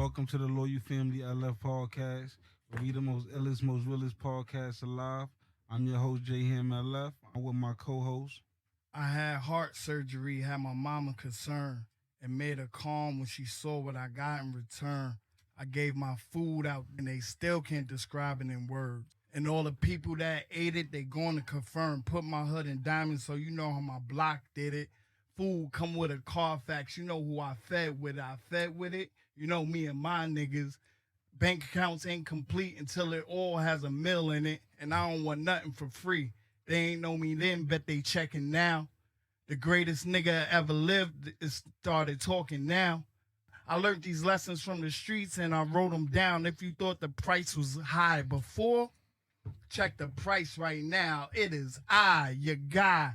welcome to the Loyal Family LF podcast. We the most illest, most realest podcast alive. I'm your host, J Ham LF. I'm with my co-host. I had heart surgery, had my mama concerned, and made her calm when she saw what I got in return. I gave my food out, and they still can't describe it in words. And all the people that ate it, they going to confirm. Put my hood in diamonds so you know how my block did it. Food come with a Carfax. You know who I fed with it. I fed with it. You know me and my niggas. Bank accounts ain't complete until it all has a mill in it. And I don't want nothing for free. They ain't know me then, bet they checking now. The greatest nigga ever lived is started talking now. I learned these lessons from the streets and I wrote them down. If you thought the price was high before, check the price right now. It is I, your guy,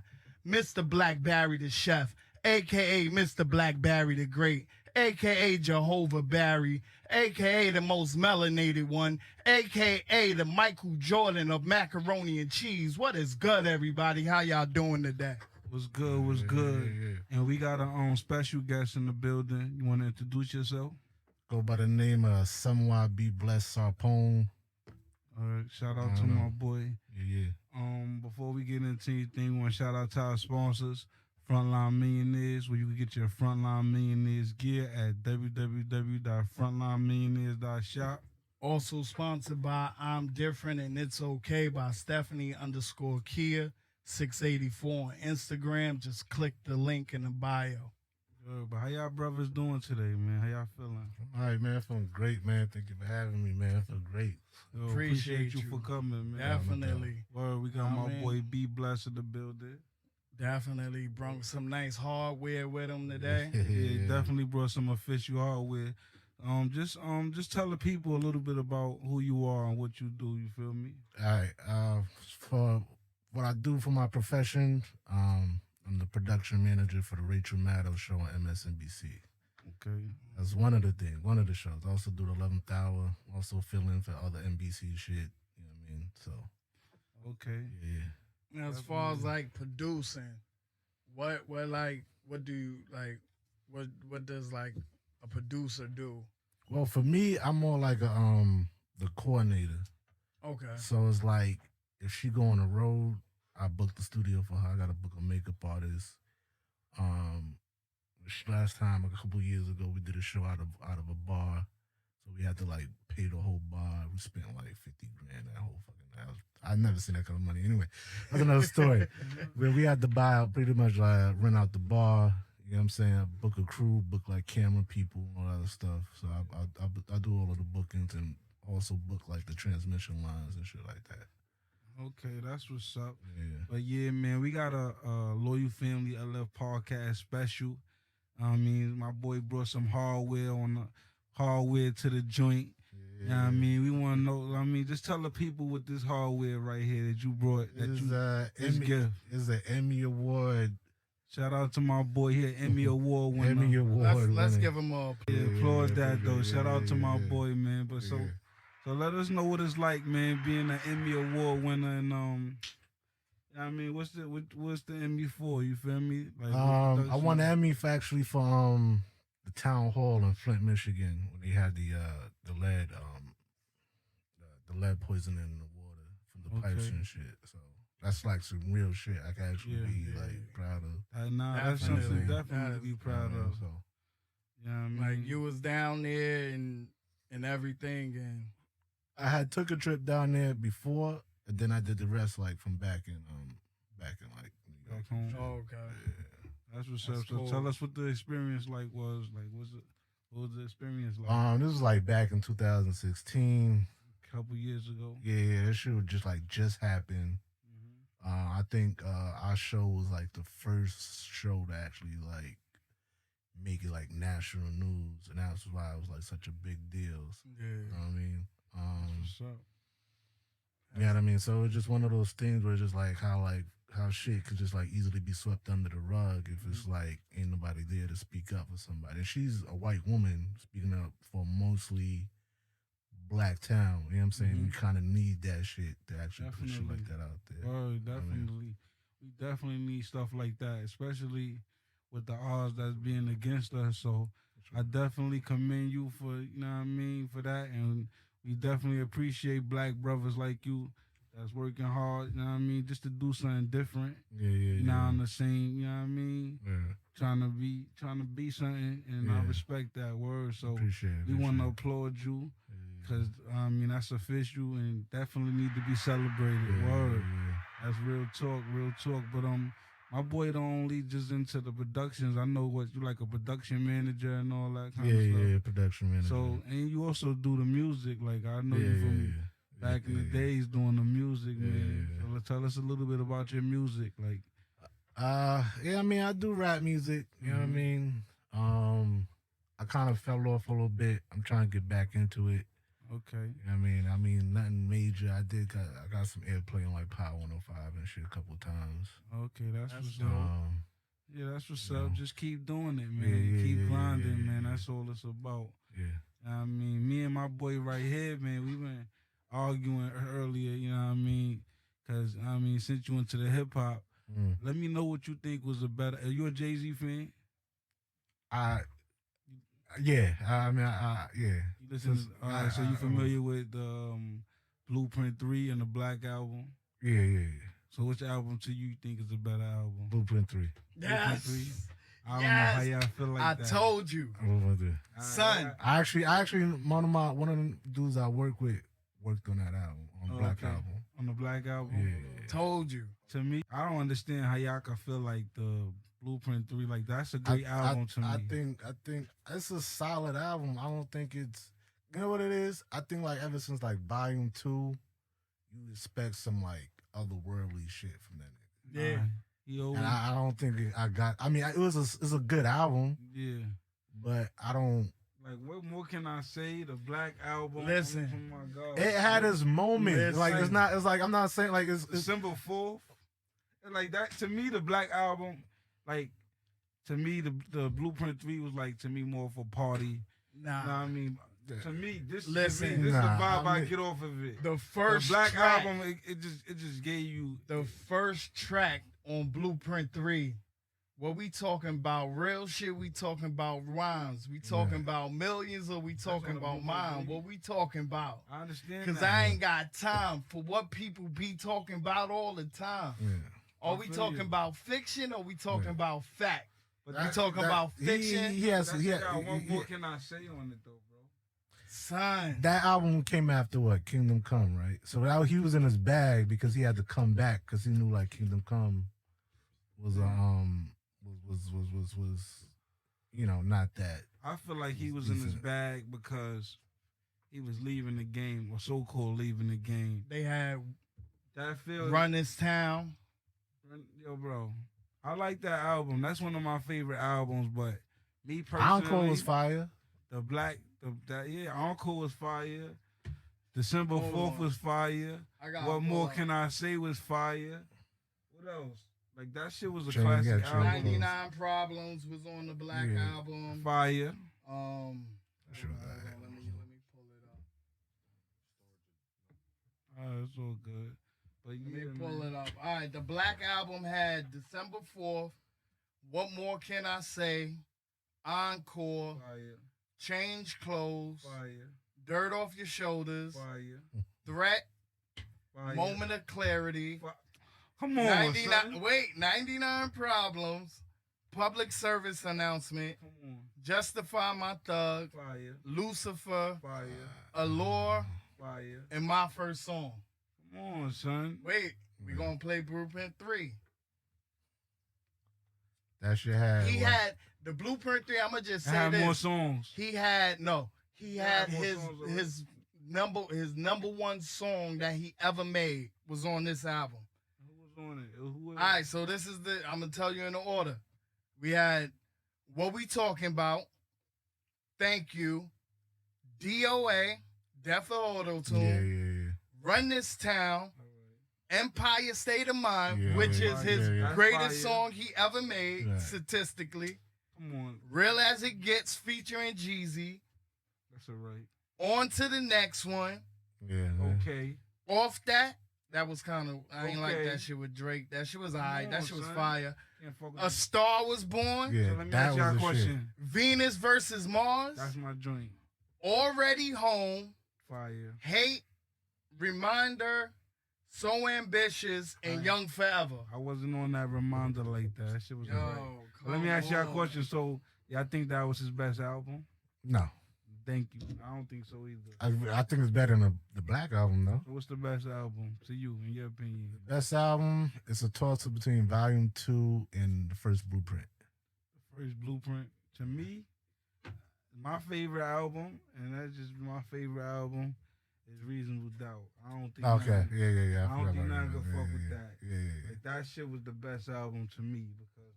Mr. Blackberry the chef, a.k.a. Mr. Blackberry the Great, a.k.a. Jehovah Barry, a.k.a. the most melanated one, a.k.a. the Michael Jordan of macaroni and cheese. What is good, everybody? How y'all doing today? What's good? What's good? Yeah. And we got a special guest in the building. You want to introduce yourself? Go by the name of Asamoah, be blessed, Sarpong. All right, shout out to my boy. Yeah. Before we get into anything, we want to shout out to our sponsors, Frontline Millionaires, where you can get your Frontline Millionaires gear at www.frontlinemillionaires.shop. Also sponsored by I'm Different and It's Okay by Stephanie_Kia 684 on Instagram. Just click the link in the bio. But how y'all brothers doing today, man? How y'all feeling? All right, man. Feeling great, man. Thank you for having me, man. I feel great. Yo, appreciate you for coming, man. Definitely. Well, we got my boy B Bless in the building. Definitely brought some nice hardware with him today. Yeah, definitely brought some official hardware. Just tell the people a little bit about who you are and what you do. You feel me? All right. For what I do for my profession, I'm the production manager for the Rachel Maddow show on MSNBC. Okay. That's one of the things, one of the shows. I also do the 11th Hour, also fill in for other NBC shit. You know what I mean? So. Okay. Yeah. Now, as far as like producing, what does like a producer do? Well, for me, I'm more like the coordinator. Okay. So it's like if she go on the road, I book the studio for her. I gotta book a makeup artist. Last time, a couple years ago, we did a show out of a bar, so we had to like pay the whole bar. We spent like $50,000 that whole fucking house. I've never seen that kind of money. Anyway, that's another story. Where we had to buy out, pretty much like rent out the bar. You know what I'm saying? Book a crew, book like camera people, all that other stuff. So I do all of the bookings and also book like the transmission lines and shit like that. Okay, that's what's up. Yeah. But yeah, man, we got a Loyal Family LF podcast special. I mean, my boy brought some hardware to the joint. Yeah. You know what I mean? We want to know, just tell the people what this hardware right here that you brought. It's an Emmy Award. Shout out to my boy here, Emmy Award winner. Emmy Award. Let's give him a applause that though. Shout out to my boy, man. But so let us know what it's like, man, being an Emmy Award winner and I mean, what's the Emmy for? You feel me? Like, I won an Emmy for the town hall in Flint, Michigan, when they had the lead poisoning in the water from the pipes and shit. So that's like some real shit. I can actually be proud of. That's something definitely to be proud of. So yeah, I mean, like you was down there and everything, and I had took a trip down there before. And then I did the rest like from back in like New York. Back home. Oh, okay. Yeah. That's what's up. So tell us what the experience was. Like, what was the experience like? This was like back in 2016. A couple years ago. Yeah, that shit was just happened. Mm-hmm. I think our show was like the first show to actually like make it like national news, and that's why it was like such a big deal. Yeah. You know what I mean? What's up? You know what I mean? So it's just one of those things where it's just like how shit could just like easily be swept under the rug if it's like ain't nobody there to speak up for somebody. And she's a white woman speaking up for mostly black town. You know what I'm saying? Mm-hmm. We kind of need that shit to actually put shit like that out there. Oh, definitely. We definitely need stuff like that, especially with the odds that's being against us. So I definitely commend you for, you know what I mean, for that. And we definitely appreciate black brothers like you that's working hard, you know what I mean, just to do something different. Not on the same, you know what I mean? Yeah. Trying to be something, and I respect that word. So we want to applaud you, because I mean that's official and definitely need to be celebrated. Word, that's real talk. But my boy don't only just into the productions. I know what you like, a production manager and all that kind of stuff. Yeah, production manager. So and you also do the music. Like I know you from back in the days doing the music, man. So tell us a little bit about your music, like. I mean, I do rap music. You know what I mean? I kind of fell off a little bit. I'm trying to get back into it. Okay. You know what I mean, nothing major. I got some airplay on like Power 105 and shit a couple of times. Okay, that's what's up. Yeah, that's what's up. Just keep doing it, man. Keep grinding, man. That's all it's about. Yeah. I mean, me and my boy right here, man, we been arguing earlier, you know what I mean? Because, I mean, since you went to the hip-hop, let me know what you think was a better. Are you a Jay-Z fan? Yeah. You listen. So you familiar with Blueprint 3 and the Black Album? Yeah. So which album to you think is a better album? Blueprint 3. Blueprint 3? I don't know how y'all feel like that. I told you, son. I actually one of the dudes I work with worked on that album, on the Black album. On the Black album? Yeah. Told you. To me, I don't understand how y'all can feel like the Blueprint 3, like that's a great album to me. I think it's a solid album. I don't think it's, you know what it is? I think like ever since like Volume 2, you expect some like otherworldly shit from that nigga. Yeah. And I don't think I mean, it's a good album. Yeah. But I don't. Like, what more can I say? The Black album. Listen. Oh my God. It had its moment. Listen. Like, it's like, I'm not saying like it's December 4th. Like that, to me, the Black album, like, to me, the Blueprint 3 was like, to me, more of a party. Nah. You know what I mean? To me, this Listen. is the vibe I get off of it. The first Black track, album, it just gave you the first track on Blueprint 3. What we talking about? Real shit? We talking about rhymes? We talking about millions, or we talking about mine? What we talking about? I understand. Because I ain't got time for what people be talking about all the time. Yeah. Are we talking about fiction, or we talking about fact? But we talking about fiction. What more can I say on it though, bro? Son, that album came after what? Kingdom Come, right? So he was in his bag because he had to come back because he knew like Kingdom Come was you know, not that. I feel like he was in his bag because he was leaving the game, or so-called leaving the game. They had that feel Run This Town. Yo, bro, I like that album. That's one of my favorite albums. But me personally, Encore was fire. Encore was fire. December 4th was fire. What more can I say was fire? What else? Like that shit was a classic album. 99 Problems was on the Black album. Fire. Let me pull it up. It's all good. But Let me pull it up. All right, the Black album had December 4th. What more can I say? Encore. Fire. Change Clothes. Fire. Dirt Off Your Shoulders. Fire. Threat. Fire. Moment of Clarity. Come on, 99. Wait, 99 Problems. Public Service Announcement. Come on. Justify My Thug. Fire. Lucifer. Fire. Allure. Fire. And My First Song. Come on, son. Wait, we gonna play Blueprint 3. That shit had. He had the Blueprint 3. I'ma just say had this. more songs. He had his number one song that he ever made was on this album. Who was on it? Who was All right, so this is I'm gonna tell you in the order. We had What We Talking About, Thank You, DOA, Death of Auto Tune, Run This Town, Empire State of Mind, which is his greatest song he ever made, statistically. Come on. Real As It Gets featuring Jeezy. That's all right. On to the next one. Yeah. Okay. Off That, That was kind of, I ain't like Okay. that shit with Drake. That shit was Come alright. That on, shit was son. fire. Can't fuck with A that. Star Was Born. Yeah, So let me that ask y'all a was the shit. question. Venus versus Mars. That's my joint. Already Home. Fire. Hate. Reminder. So Ambitious and Alright. Young Forever. I wasn't on that reminder like that. That shit was alright. Yo, Let me ask y'all a come question. So, y'all think that was his best album? No, Thank you. I don't think so either. I think it's better than the Black album though. So what's the best album to you, in your opinion? Best album is a toss up between Volume 2 and the first Blueprint. First Blueprint. To me, my favorite album, and that's just my favorite album, is Reasonable Doubt. I don't think. Okay, nothing- yeah. I don't think forgot none about could that. fuck Yeah, with yeah, that. Yeah. Like that shit was the best album to me because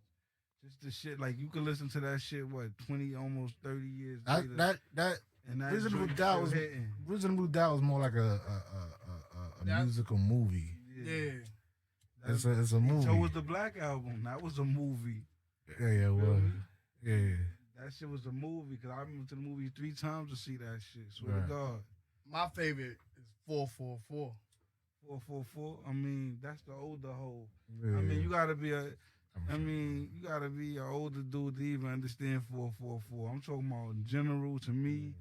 just the shit. Like you could listen to that shit. What 20, almost 30 years later. That and that Reasonable joint Doubt still was hitting. Reasonable Doubt was more like a That- musical movie. Yeah. It's a movie. So was the Black album. That was a movie. Yeah, well, Feel me? yeah. That shit was a movie because I went to the movie 3 times to see that shit. Swear Right. to God. My favorite is 444. 444. I mean, that's the older hoe. Yeah. I mean, you gotta be a. I mean, you gotta be an older dude to even understand 444. I'm talking about in general. To me,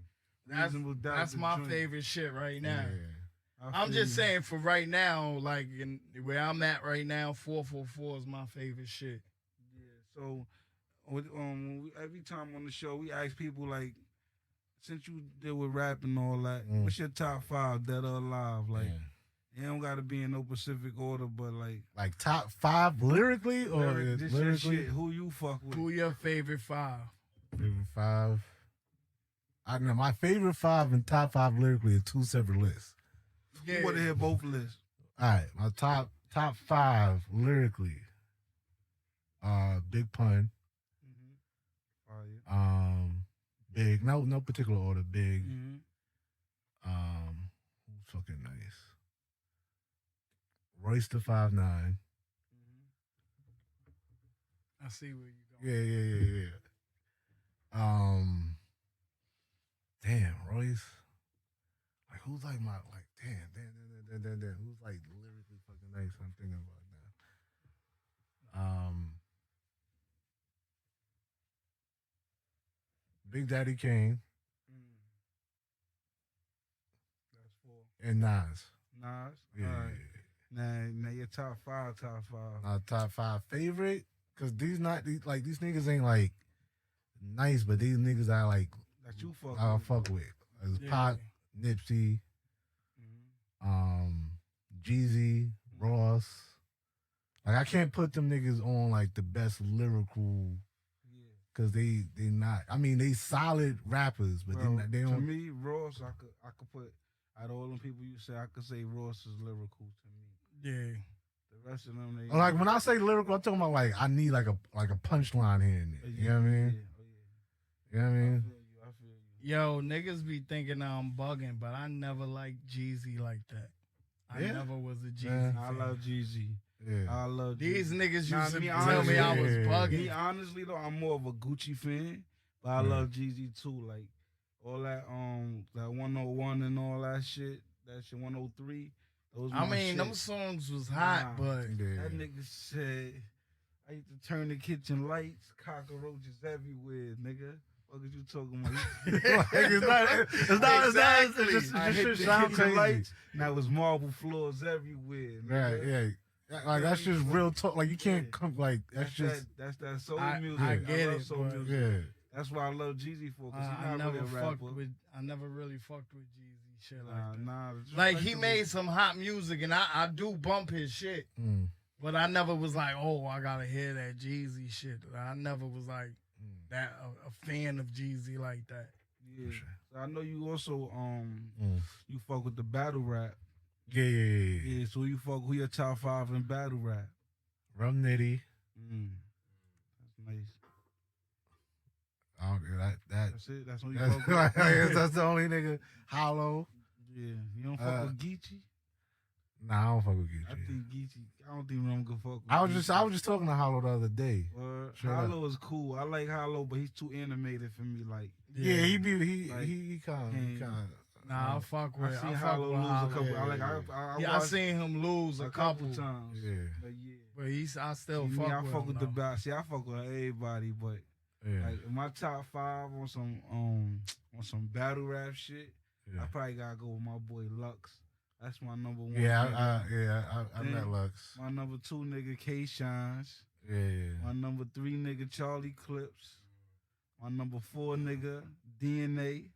Reasonable Doubt. That's the my joint. favorite shit right now. Yeah. I I'm feel just you. saying for right now, like in where I'm at right now, 444 is my favorite shit. Yeah. So, every time on the show, we ask people like, since you deal with rap and all that, what's your top 5 dead or alive? Like, it don't gotta be in no specific order, but like top 5 lyrically or just your lyrically? shit. Who you fuck with? Who your favorite 5? Favorite 5. I know my favorite 5 and top 5 lyrically are 2 separate lists. You want to hear both lists? All right, my top 5 lyrically. Big Pun. Fire. Big. No particular order. Big. Mm-hmm. Who's fucking nice? Royce the 5'9". I see where you going. Yeah. Damn, Royce. Like who's like my damn. Who's like lyrically fucking nice? I'm thinking about now. Big Daddy Kane That's 4. and Nas. Nas. Yeah. All right. Now your top 5. My top 5 favorite, cause these niggas ain't like nice, but these niggas I like. That you fuck I with. fuck with. It's Yeah. Pop, Nipsey, Jeezy, Ross. Like I can't put them niggas on like the best lyrical, Yeah. cause they not. I mean they solid rappers, but Bro, they to don't. me, Ross, I could put out of all them people you say, I could say Ross is lyrical to me. Yeah. The rest of them, they Like when I say lyrical, I'm talking about like I need like a punchline here and there. You know what I mean? Yeah. You know what I mean? I feel you. Yo, niggas be thinking I'm bugging, but I never liked Jeezy like that. I Yeah. never was a Jeezy Yeah. fan. I love Jeezy. Yeah. I love These Jeezy. niggas Nah, used to me tell me honestly- I was Yeah. Me bugging. honestly though, I'm more of a Gucci fan, but I love Jeezy too. Like all that that 101 and all that shit. That shit 103. Those I my mean, shit. them songs was hot, Nah. but Yeah. That nigga said, I used to turn the kitchen lights, cockroaches everywhere, nigga. What are you talking about? It's just I hit shit the sound kitchen crazy. lights, now it's marble floors everywhere, Right, nigga. yeah. Like that's just real talk. Like you can't come like that's just that's that soul I music. get love it, soul but- music. yeah. That's why I love Jeezy for, because he's I not really a rapper. never really fucked with Jeezy shit like Nah, that. nah. it's Like he respectable. made some hot music, and I do bump his shit, Mm. but I never was like, oh, I gotta hear that Jeezy shit. I never was like that a fan of Jeezy like that. Yeah. sure. So I know you also Mm. you fuck with the battle rap. Yeah. Yeah. So who your top 5 in battle rap? Rum Nitty. That's nice. I don't that That's it. That's what you that's, fuck with. that's the only nigga. Hollow. Yeah. You don't fuck with Geechee? Nah, I don't fuck with I Gucci. think Geechee. I don't think Rum can fuck with. I was Geechee. just talking to Hollow the other day. Straight up. Hollow is cool. I like Hollow, but he's too animated for me. Like Yeah, he like, kind of Nah, I fuck with. I seen I fuck Hollow with lose a Hollow. couple. Yeah, I watched seen him lose a a couple couple times. Yeah. But yeah. but I still See, fuck me, I with fuck him. with the though. best. See, I fuck with everybody, but Yeah. like my top 5 on some battle rap shit, Yeah. I probably gotta go with my boy Lux. That's my number 1. Yeah, nigga. I met Lux. My number 2 nigga K Shines. Yeah. My number 3 nigga Charlie Clips. My number 4 nigga DNA.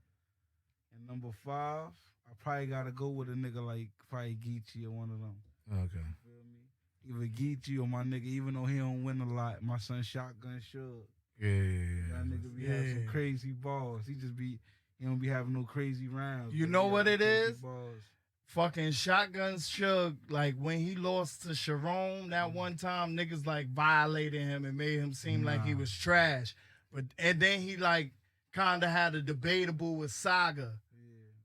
And number 5, I probably gotta go with a nigga like probably Geechee or one of them. Okay. You feel me? Either Geechee or my nigga, even though he don't win a lot, my son Shotgun Shug. Yeah. That nigga be having some crazy balls. He don't be having no crazy rounds. You but know he what have it crazy is? balls. Fucking Shotgun Shug, like when he lost to Sharon that one time, niggas like violated him and made him seem like he was trash. And then he like kind of had a debatable with Saga.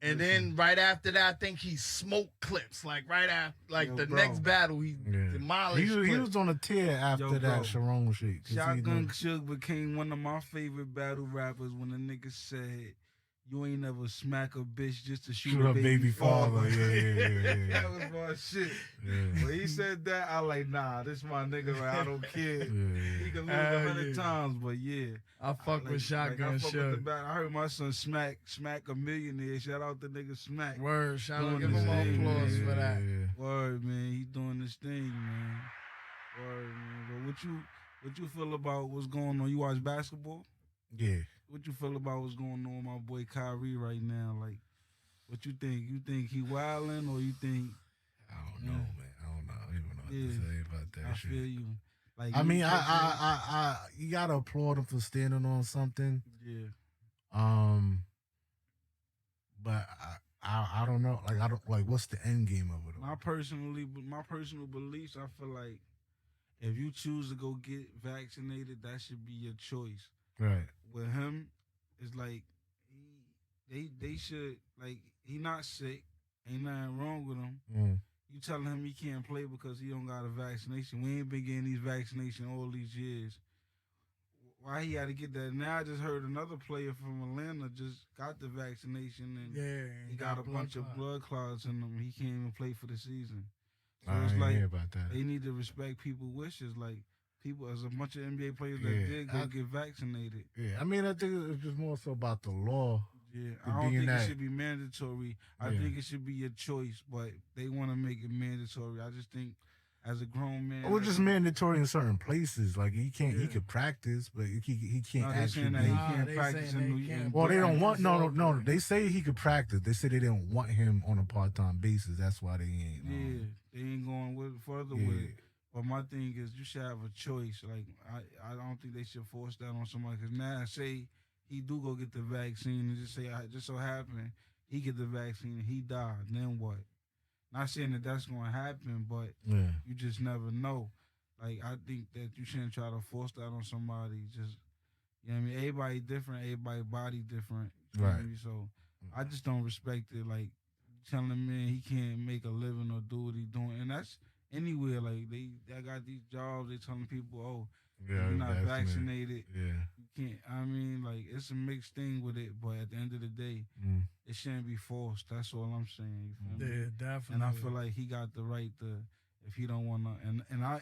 And then right after that, I think he smoked Clips. Like right after, like the next battle, he demolished He Clips. was on a tear after that Sharon shit. Shotgun Shug became one of my favorite battle rappers when the nigga said, "You ain't never smack a bitch just to shoot her baby father." Yeah. That was my shit. Yeah. When he said that, I like, nah, this my nigga. Like, I don't care. He can lose 100 times, but yeah. I fuck with Shotgun Shug. I heard my son Smack a Millionaire. Shout out the nigga Smack. Word, shout out, give Doing him his all thing, applause man. for that. Word, man. He doing this thing, man. Word, man. But what you feel about what's going on? You watch basketball? Yeah. What you feel about what's going on with my boy Kyrie right now? Like, what you think? You think he wilding or you think? I don't know, man. I don't know. I don't even know what to say about that I shit. feel you. Like, I mean, I you gotta applaud him for standing on something. Yeah. But I don't know. Like, I don't like. What's the end game of it all? My personal beliefs. I feel like if you choose to go get vaccinated, that should be your choice. Right. With him, it's like they should, like, he not sick. Ain't nothing wrong with him. Mm. You telling him he can't play because he don't got a vaccination. We ain't been getting these vaccinations all these years. Why he had to get that? Now I just heard another player from Atlanta just got the vaccination and he got a bunch of blood clots in him. He can't even play for the season. So I it's didn't like hear about that. they need to respect people's wishes. Like, people, there's a bunch of NBA players that did go get vaccinated. Yeah, I mean, I think it's just more so about the law. Yeah, I don't think it should be mandatory. I think it should be your choice, but they want to make it mandatory. I just think, as a grown man, Or just mandatory in certain places. Like he can't, he could practice, but he can't actually. He can't practice in New York. Well, they don't want no. They say he could practice. They say they didn't want him on a part-time basis. That's why they ain't. Yeah, they ain't going further with it. But my thing is, you should have a choice. Like, I don't think they should force that on somebody. Because now, say he do go get the vaccine and just say, just so happen he get the vaccine and he died. Then what? Not saying that that's going to happen, but you just never know. Like, I think that you shouldn't try to force that on somebody. Just, you know what I mean? Everybody different. Everybody body different. You know what I mean? So I just don't respect it. Like, telling him, man, he can't make a living or do what he doing. And that's anywhere. Like, they got these jobs. They telling people, oh, you're not vaccinated. Yeah. You can't. I mean, like, it's a mixed thing with it. But at the end of the day, it shouldn't be forced. That's all I'm saying. You feel me? Yeah, definitely. And I feel like he got the right to, if he don't want to.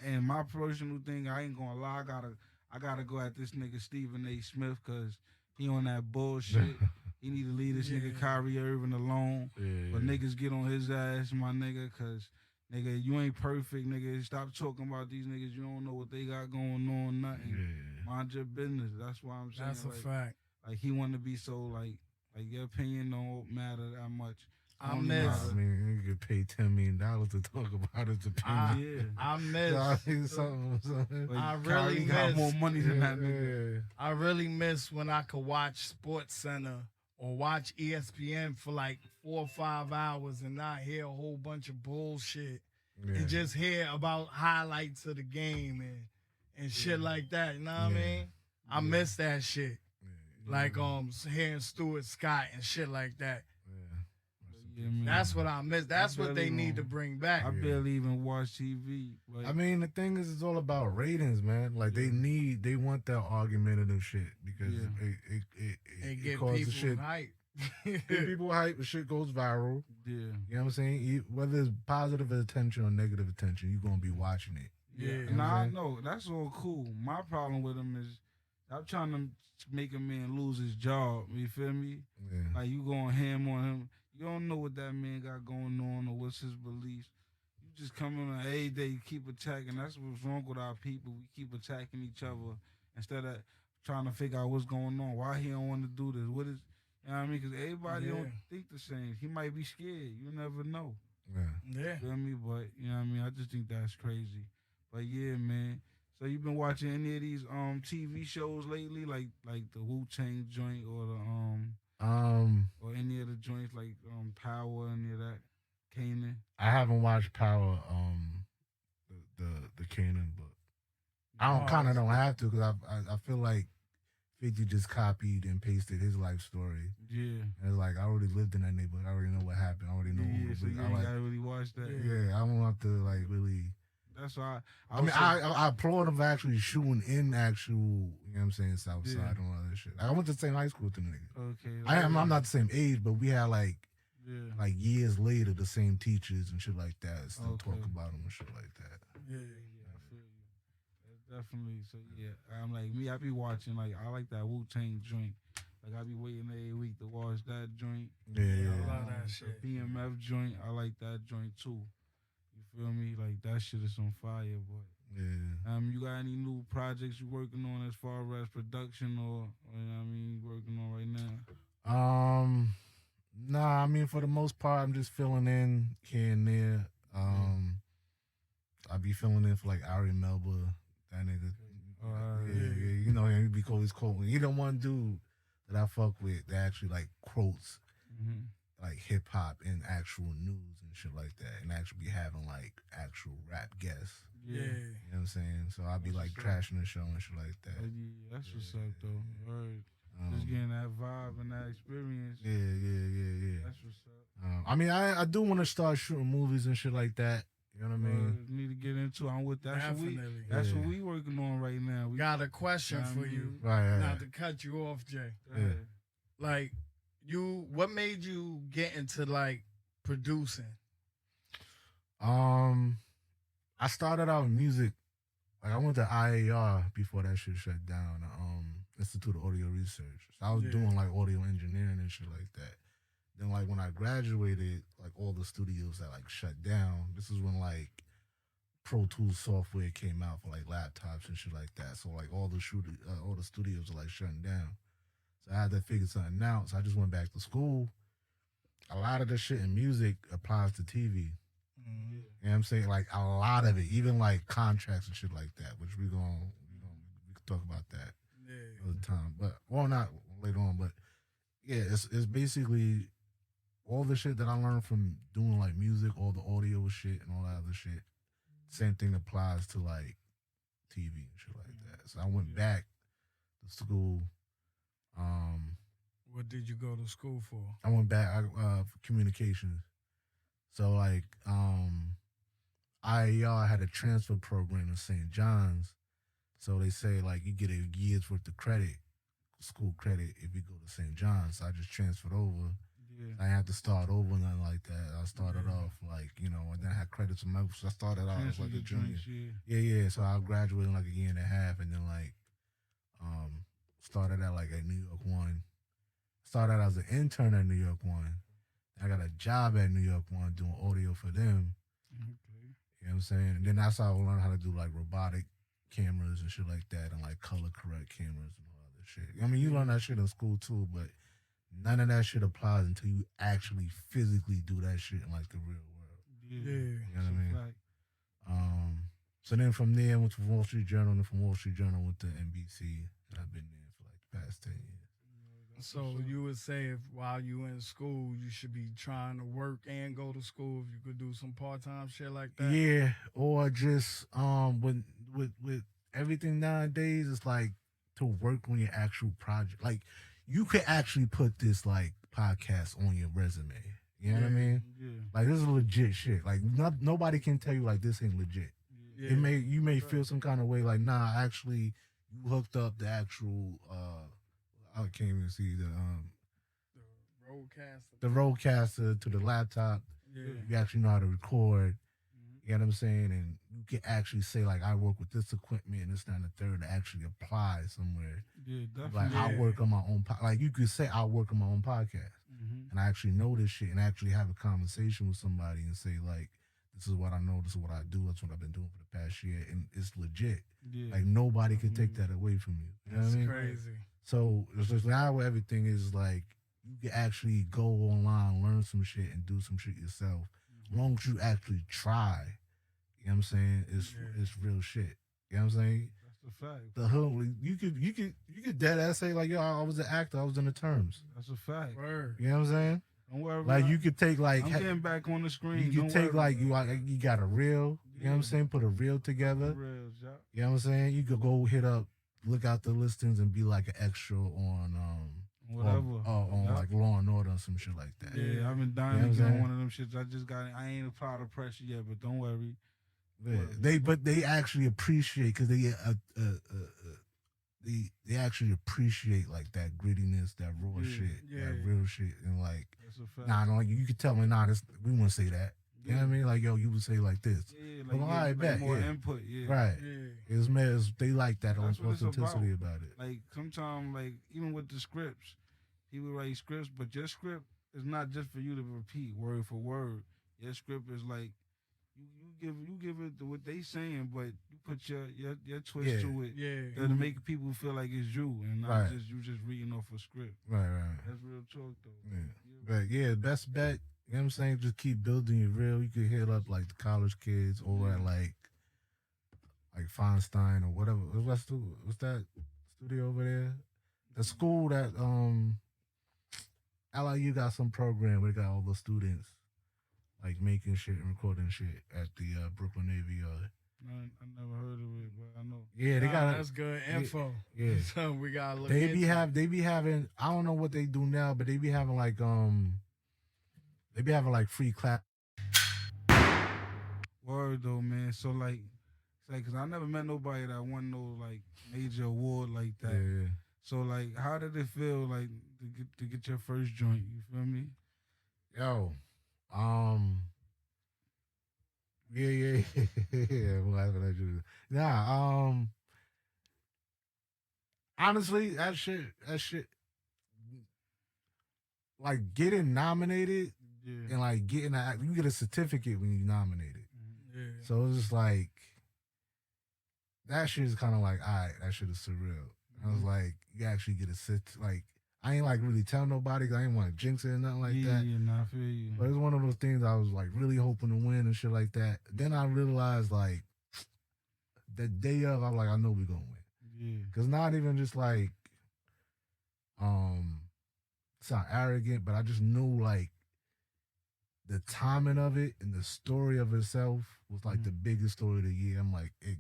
And my personal thing, I ain't gonna lie. I gotta go at this nigga Stephen A. Smith because he on that bullshit. He need to leave this nigga Kyrie Irving alone. But niggas get on his ass, my nigga, because, nigga, you ain't perfect, nigga. Stop talking about these niggas. You don't know what they got going on, nothing. Mind your business. That's why I'm saying. That's a fact. Like, he want to be so, like your opinion don't matter that much. I miss. I mean, you could pay $10 million to talk about his opinion. I miss. I really miss. Got more money than that nigga. I really miss when I could watch Sports Center or watch ESPN for like 4 or 5 hours and not hear a whole bunch of bullshit and just hear about highlights of the game and shit like that. You know what I mean? I miss that shit. Like hearing Stuart Scott and shit like that. That's what I miss. That's what they need to bring back. I barely even watch TV. Like, I mean, the thing is, it's all about ratings, man. Like they want that argumentative shit because it get causes people shit. hype. Get people hype, the shit goes viral. Yeah. You know what I'm saying? Whether it's positive attention or negative attention, you're gonna be watching it. Yeah. You know what Nah, I'm saying? no, that's all cool. My problem with him is I'm trying to make a man lose his job. You feel me? Yeah. Like you going ham on him. You don't know what that man got going on or what's his beliefs. You just come on every day, you keep attacking. That's what's wrong with our people. We keep attacking each other instead of trying to figure out what's going on. Why he don't want to do this? What is, you know what I mean? Because everybody don't think the same. He might be scared. You never know. Yeah. Yeah. You feel me? But, you know what I mean? I just think that's crazy. But yeah, man. So you been watching any of these TV shows lately, like the Wu-Tang joint or the or any of the joints like Power, any of that, Kanan? I haven't watched Power, the Kanan, but I don't have to because I feel like 50 just copied and pasted his life story. Yeah. And it's like I already lived in that neighborhood. I already know what happened. I already know who so you I ain't like. gotta really watch that. Yeah, I don't have to like really. That's why I applaud him for actually shooting in actual, you know what I'm saying, South Side and all that shit. I went to the same high school with them niggas. Okay. I'm not the same age, but we had like years later the same teachers and shit like that. Still talk about them and shit like that. Yeah, I feel you. That's definitely so. Yeah, I'm like me. I be watching like I like that Wu-Tang joint. Like I be waiting every week to watch that joint. Yeah, I love that shit. The BMF joint, I like that joint too. You feel me? Like that shit is on fire, but yeah. You got any new projects you working on as far as production or you know what I mean, you working on right now? Nah, I mean for the most part I'm just filling in here and there. I be filling in for like Ari Melba, that nigga. Yeah. You know him, he be always quoting. He the one dude that I fuck with that actually like quotes like hip hop and actual news and shit like that, and actually be having like actual rap guests. Yeah. You know what I'm saying? So I'll be like trashing the show and shit like that. Yeah, that's what's up though. Word. Just getting that vibe and that experience. Yeah. That's what's up. I mean, I do want to start shooting movies and shit like that. You know what I mean? Need to get into. I'm with that. Definitely. That's what we working on right now. We got a question for you. Right. Not to cut you off, Jay. Like, what made you get into like producing? I started out in music. Like I went to IAR before that shit shut down. Institute of Audio Research. So I was doing like audio engineering and shit like that. Then like when I graduated, like all the studios that like shut down. This is when like Pro Tools software came out for like laptops and shit like that. So like all the studios are like shutting down. So I had to figure something out. So I just went back to school. A lot of the shit in music applies to TV. You know what I'm saying? Like a lot of it, even like contracts and shit like that, which we can talk about that other time. But not later on, but yeah, it's basically all the shit that I learned from doing like music, all the audio shit and all that other shit. Same thing applies to like TV and shit like that. So I went back to school. What did you go to school for? I went back for communications. So like IAR had a transfer program in St. John's. So they say like you get a year's worth of credit, school credit, if you go to St. John's. So I just transferred over. I didn't have to start over, nothing like that. I started off like, and then I had credits on my, so I started off as like a junior. Yeah. So I graduated in like a year and a half, and then like started out like at New York One. Started out as an intern at New York One. I got a job at New York One doing audio for them. You know what I'm saying? And then that's how I learned how to do like robotic cameras and shit like that, and like color correct cameras and all other shit. I mean, you learn that shit in school too, but none of that shit applies until you actually physically do that shit in like the real world. Yeah. You know what I mean? So then from there I went to Wall Street Journal, and from Wall Street Journal went to NBC, and I've been there for like the past 10 years. So you would say if while you in school, you should be trying to work and go to school if you could do some part-time shit like that? Yeah, or just with everything nowadays, it's like to work on your actual project. Like you could actually put this like podcast on your resume. You know what I mean? Yeah. Like this is legit shit. Like nobody can tell you like this ain't legit. Yeah. You may feel some kind of way like, nah, actually you hooked up the actual I can't even see the Roadcaster. the roadcaster to the laptop. Yeah. You actually know how to record. You know what I'm saying? And you can actually say, like, I work with this equipment and this, that, and the third to actually apply somewhere. Yeah, Like, definitely. I work on my own, like, you could say, I work on my own podcast. And I actually know this shit and actually have a conversation with somebody and say, like, this is what I know, this is what I do, that's what I've been doing for the past year. And it's legit. Yeah. Like, nobody can take that away from you. You know what I mean? Crazy. So, it's just now where everything is, like, you can actually go online, learn some shit, and do some shit yourself. As long as you actually try, you know what I'm saying? It's real shit. You know what I'm saying? That's the fact. The hood, you could dead ass say like, yo, I was an actor, I was in the terms. That's a fact. Word. You know what I'm saying? Don't worry. Like you could take like, I'm getting back on the screen. you could take like you got a reel. You know what I'm saying? Put a reel together. Reels, yeah. You know what I'm saying? You could go hit up, look out the listings, and be like an extra on whatever. on like Law and Order or some shit like that. Yeah, I've been dying to get on one of them shits. I ain't applied the pressure yet, but don't worry. Yeah. They actually appreciate because they actually appreciate like that grittiness, that raw shit, that real shit, and like that's a fact. nah, no, you could tell me we wouldn't say that. You know what I mean? Like yo, you would say like this. Yeah, like, I bet, more input. Yeah, right. Yeah. They like that That's what it's authenticity about it. Like sometimes, like even with the scripts, people write scripts, but your script is not just for you to repeat word for word. Your script is like you give it to what they saying, but you put your twist to it. Yeah. To make people feel like it's you and not just you just reading off a script. Right. That's real talk though. Yeah. But yeah, best bet. You know what I'm saying? Just keep building your reel. You could hit up like the college kids over at like Feinstein or whatever. What's that studio over there? The school that LIU got some program where they got all the students like making shit and recording shit at the Brooklyn Navy Yard. I never heard of it, but I know. Yeah, they got that's good info. Yeah, so we gotta look. They be having. I don't know what they do now, but they be having like free class. Word though, man. So like, cause I never met nobody that won no like major award like that. Yeah. So like, how did it feel like to get your first joint? You feel me? Yo, yeah. I'm laughing at you. Nah, honestly, that shit, like getting nominated and like getting you get a certificate when you nominated. Yeah. So it's just like that shit is kind of like, all right, that shit is surreal. I was like, you actually get like. I ain't like really tell nobody because I ain't want to jinx it or nothing like that. Yeah, nah, I feel you. But it's one of those things I was like really hoping to win and shit like that. Then I realized like the day of, I'm like, I know we're gonna win. Yeah. Cause not even just like sound arrogant, but I just knew like the timing of it and the story of itself was like the biggest story of the year. I'm like, it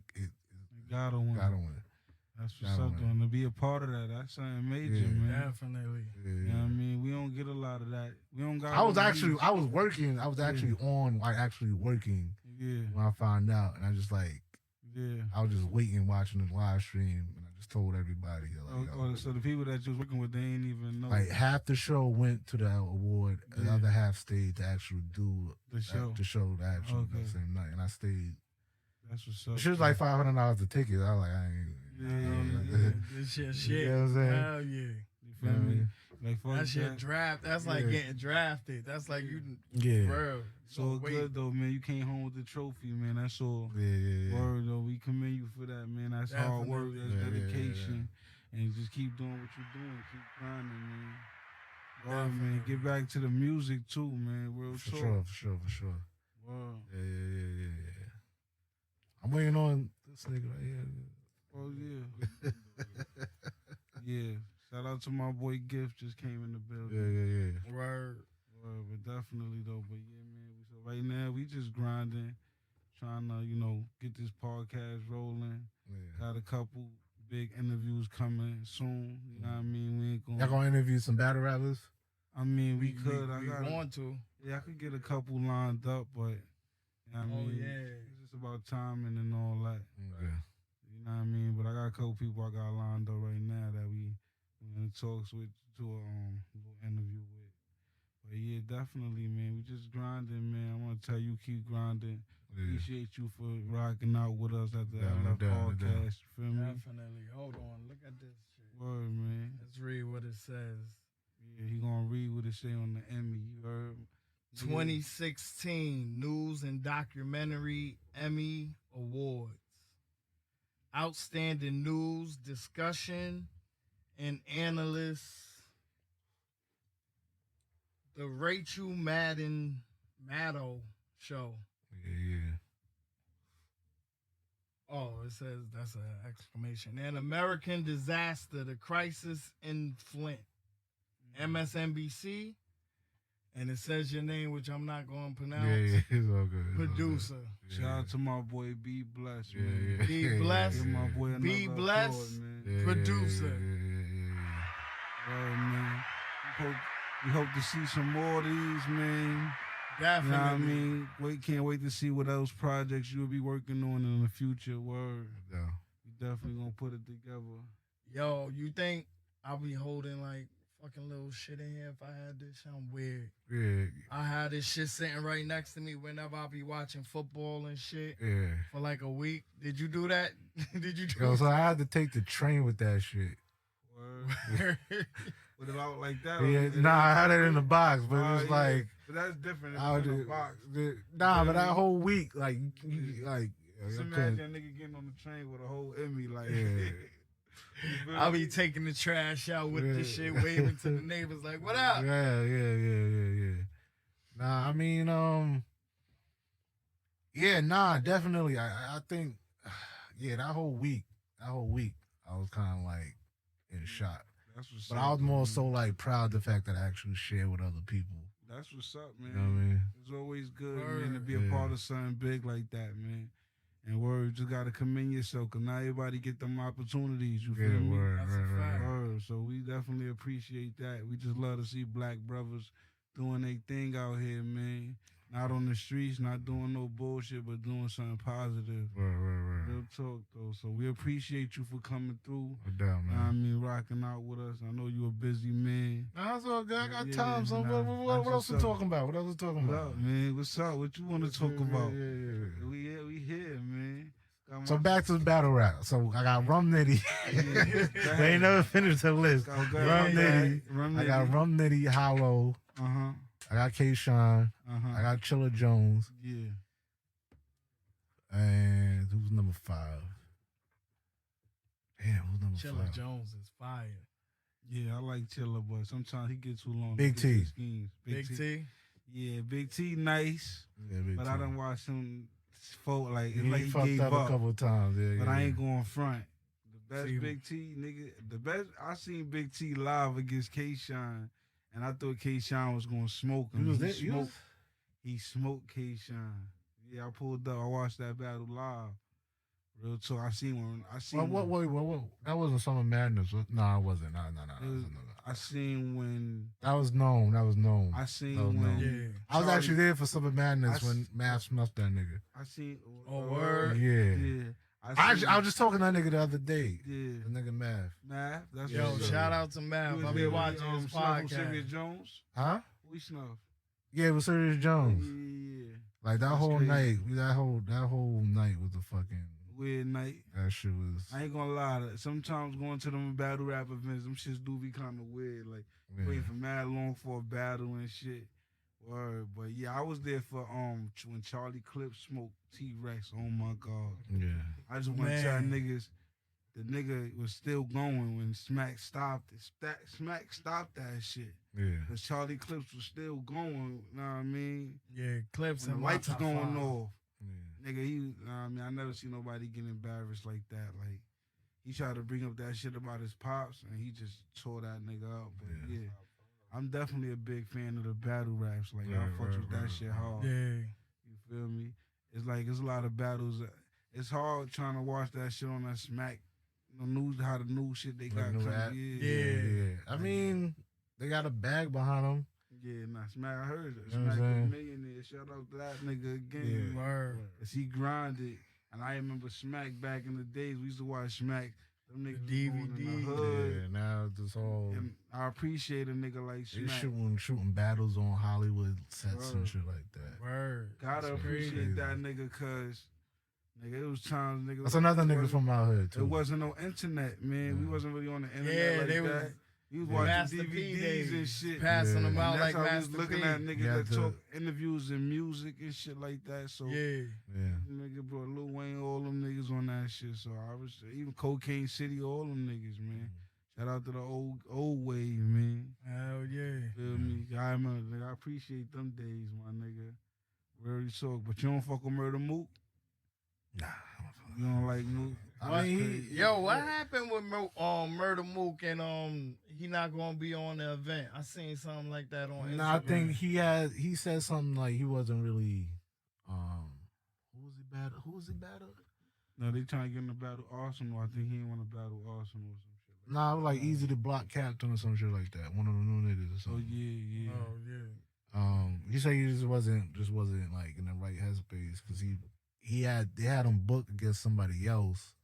gotta win. That's what's up, though. And to be a part of that, that's something major, man. Definitely. Yeah. You know what I mean? We don't get a lot of that. We don't got. I was actually working when I found out, and I just like, I was just waiting, watching the live stream, and I just told everybody. Like, so the people that you was working with, they ain't even know. Like half the show went to the award, the other half stayed to actually do the show, the actual same night, and I stayed. That's what's up. She was like $500 a ticket. I was like, I ain't. This shit. You know what I'm saying? Hell yeah. You feel me? Like that shit draft. That's like getting drafted. That's like you. Bro. So good though, man. You came home with the trophy, man. That's all. Yeah. Word though. We commend you for that, man. That's hard work. That's dedication. And just keep doing what you're doing. Keep grinding, man. Word, man. Get back to the music too, man. Real talk. For sure. Word. Yeah. I'm waiting on this nigga right here. Oh yeah. Yeah. Shout out to my boy Gift, just came in the building. Yeah. Word. But definitely though. But yeah, man. So right now we just grinding, trying to, get this podcast rolling. Yeah. Got a couple big interviews coming soon. You know what I mean? We ain't Y'all gonna interview some battle rappers? I mean, we could. I want to. Yeah, I could get a couple lined up, but you know what I mean? It's just about timing and all that. Okay. You know what I mean? But I got a couple people I got lined up right now that we in talks with to a little interview with. But yeah, definitely, man. We just grinding, man. I want to tell you, keep grinding. Yeah. Appreciate you for rocking out with us at the Down, LF down, down. podcast. You feel me? Definitely. Hold on. Look at this shit. Word, man. Let's read what it says. Yeah, he gonna read what it say on the Emmy. You heard? 2016 News and Documentary Emmy Awards. Outstanding News Discussion and Analysts. The Rachel Maddow Show. Yeah. Oh, it says that's an exclamation. An American Disaster, The Crisis in Flint. MSNBC. And it says your name, which I'm not going to pronounce. Yeah, it's all good. Producer. Shout out to my boy B Bless, man. Yeah. Be blessed. Give my boy another Be blessed. applaud, man. Yeah, Producer. Word, man. We hope to see some more of these, man. Definitely. You know what I mean? Can't wait to see what else projects you'll be working on in the future. Word. Yeah. We definitely gonna put it together. Yo, you think I'll be holding like fucking little shit in here if I had this shit? I'm weird. Yeah. I had this shit sitting right next to me whenever I be watching football and shit Yeah. for like a week. Did you do that? Did you do Yo, so I had to take the train with that shit. Word. Put it out like that. Yeah, I had it in the box, but it was like, But that's different. I If it's in would, a box. but that whole week, like, like, Just I imagine couldn't- that nigga getting on the train with a whole Emmy, like. Yeah. I'll be taking the trash out with the shit, waving to the neighbors like, what up? Yeah. Nah, I mean, definitely. I think, that whole week, I was kind of like in shock. That's what's But up, I was more man. so like proud of the fact that I actually shared with other people. That's what's up, man. You know what I mean? It's always good, Word. man, to be a part of something big like that, man. And word, you just gotta commend yourself, cause not everybody get them opportunities. You feel Yeah, me? word, That's a right. fact. Word. So we definitely appreciate that. We just love to see black brothers doing their thing out here, man. Not on the streets, not doing no bullshit, but doing something positive. Right. Real talk, though. So we appreciate you for coming through. No doubt, You know what I man. mean, rocking out with us. I know you a busy man. Nah, that's all good. I got Yeah, time. So nah, what that's else we what's up. talking about? What else we talking What about? up, man? What's up? What you want to talk about? Yeah. We here, man. Got So my- back to the battle rap. So I got Rum Nitty. Yeah. They ain't never finished the list. Go Rum ahead. Nitty. Rum I got Nitty. Rum Nitty, Hollow. Uh-huh. I got K-Shine. Uh-huh. I got Chilla Jones. Yeah. And who's number 5? Damn, who's number Chilla 5? Jones is fire. Yeah, I like Chilla, but sometimes he gets too long. Big to get T. his schemes. Big T. Yeah, Big T nice, Yeah, Big but T. I done watched him folk like, He it's like he fucked gave up up. a couple of times. Yeah, But yeah, I ain't going front. The best See, Big T, nigga, the best, I seen Big T live against K-Shine, and I thought K-Shine was going to smoke him. You was He there? You was- smoked, he smoked K-Shine. Yeah, I pulled up. I watched that battle live. Real talk. I seen one. What? That wasn't Summer Madness. No, it wasn't. No. It was- I seen when. That was known. I seen Oh, no. when. Yeah. I was Charlie- actually there for Summer Madness I when s- Mav snuffed that nigga. I seen. Oh, word? Yeah. Yeah. I was just talking to that nigga the other day. Yeah. The nigga Mav. Math. That's Yeah, Yo, what's up. shout out to You Mav. was I there be with, watching his Snuff from Serious podcast. Jones. Huh? We snuff. Yeah, it was Serious Jones. Yeah. Like that That's whole crazy. night, that whole night was the fucking. Weird night. That shit was. I ain't gonna lie. Sometimes going to them battle rap events, them shits do be kind of weird. Like Yeah. waiting for mad long for a battle and shit. Word. But yeah, I was there for when Charlie Clips smoked T-Rex. Oh my god. Yeah. I just want to tell Man. niggas, the nigga was still going when Smack stopped it. Smack stopped that shit. Yeah. Cause Charlie Clips was still going. You know what I mean? Yeah, clips When and the lights was going off. off. Yeah. Nigga, I mean, I never see nobody get embarrassed like that. Like, he tried to bring up that shit about his pops, and he just tore that nigga up. But Yeah. yeah, I'm definitely a big fan of the battle raps. Like, I Right, fucks with that right, shit right. hard. Yeah. You feel me? It's like, it's a lot of battles. It's hard trying to watch that shit on that Smack, news, how the new shit they got New coming. app. Yeah. I mean, they got a bag behind them. Yeah, nah, Smack, I heard it. You know what Smack I'm a saying? millionaire. Shout out to that nigga again. Yeah. Word. Cause he grinded, and I remember Smack back in the days. We used to watch Smack. Them niggas The was going in DVD. the hood. Yeah, now it's just all. And I appreciate a nigga like They Smack. shooting battles on Hollywood sets and shit like that. Word. Gotta That's appreciate crazy. that nigga, cause nigga, it was times nigga. That's another nigga from out here It too. wasn't no internet, man. We Yeah. wasn't really on the internet Yeah, like they that. was We was Yeah. watching Master P DVDs days, and shit. passing Yeah. them And out that's like how we was Master looking P. at niggas You had that to- talk interviews and music and shit like that. So Yeah. Yeah. nigga brought Lil Wayne, all them niggas on that shit. So I was even Cocaine City, all them niggas, man. Shout out to the old wave, man. Hell yeah. Feel me? I remember, nigga, I appreciate them days, my nigga. Real talk, but you don't fuck with Murder Mook. Nah. You don't like Mook. I mean, Yo, what happened with Murder Mook and he not gonna be on the event? I seen something like that on Instagram. Nah, I think he said something like he wasn't really who was he battle? No, they trying to get him to battle Arsenal. I think he ain't want to battle Arsenal or some shit. Nah, it was like Easy to Block Captain or some shit like that. One of the new niggas or Oh something. yeah. Oh yeah. He said he just wasn't like in the right headspace because they had him booked against somebody else,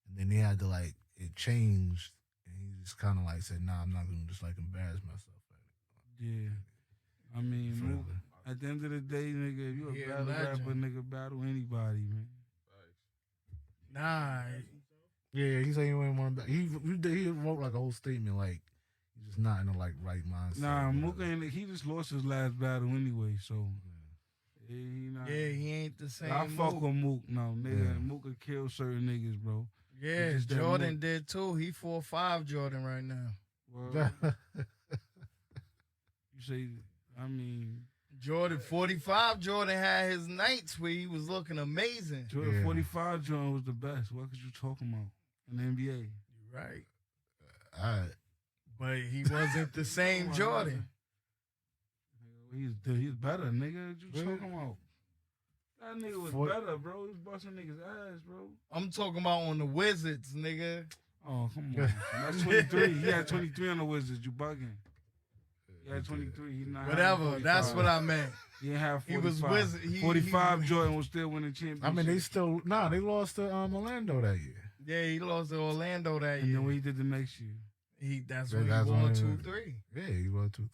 and then they had to like it changed, and he just kind of like said, "Nah, I'm not gonna just like embarrass myself." Yeah. I mean, Friendly. Mook, at the end of the day, nigga, if you a Yeah, battle legend. rapper, nigga, battle anybody, man. Nah. Yeah, he said he didn't want to. He wrote like a whole statement like he's just not in the like right mindset. Nah, Mook ain't. He just lost his last battle anyway, so yeah, he not. Yeah, he ain't the same. I fuck Mook. with Mook, no, nigga. Yeah. Mook could kill certain niggas, bro. Yeah, It's just that Jordan Mook- did too. He 4-5 Jordan right now. Well, you say, I mean, Jordan 45 Jordan had his nights where he was looking amazing. Jordan Yeah. 45 joint was the best. What could you talking about in the NBA? You right. Alright. But he wasn't the same Come on, Jordan. He's better, nigga. What you Really? talking about? That nigga was For- better, bro. He was busting niggas' ass, bro. I'm talking about on the Wizards, nigga. Oh, come on. That's 23. He had 23 on the Wizards. You bugging. He had 23. He not Whatever. That's what I meant. He didn't have 45. He was Wizard. 45 Jordan was still winning championship. I mean, they lost to Orlando that year. Yeah, he lost to Orlando that And year. then what he did the next year. That's Yeah, when that's he won when- 2-3. Yeah, he won 2-3.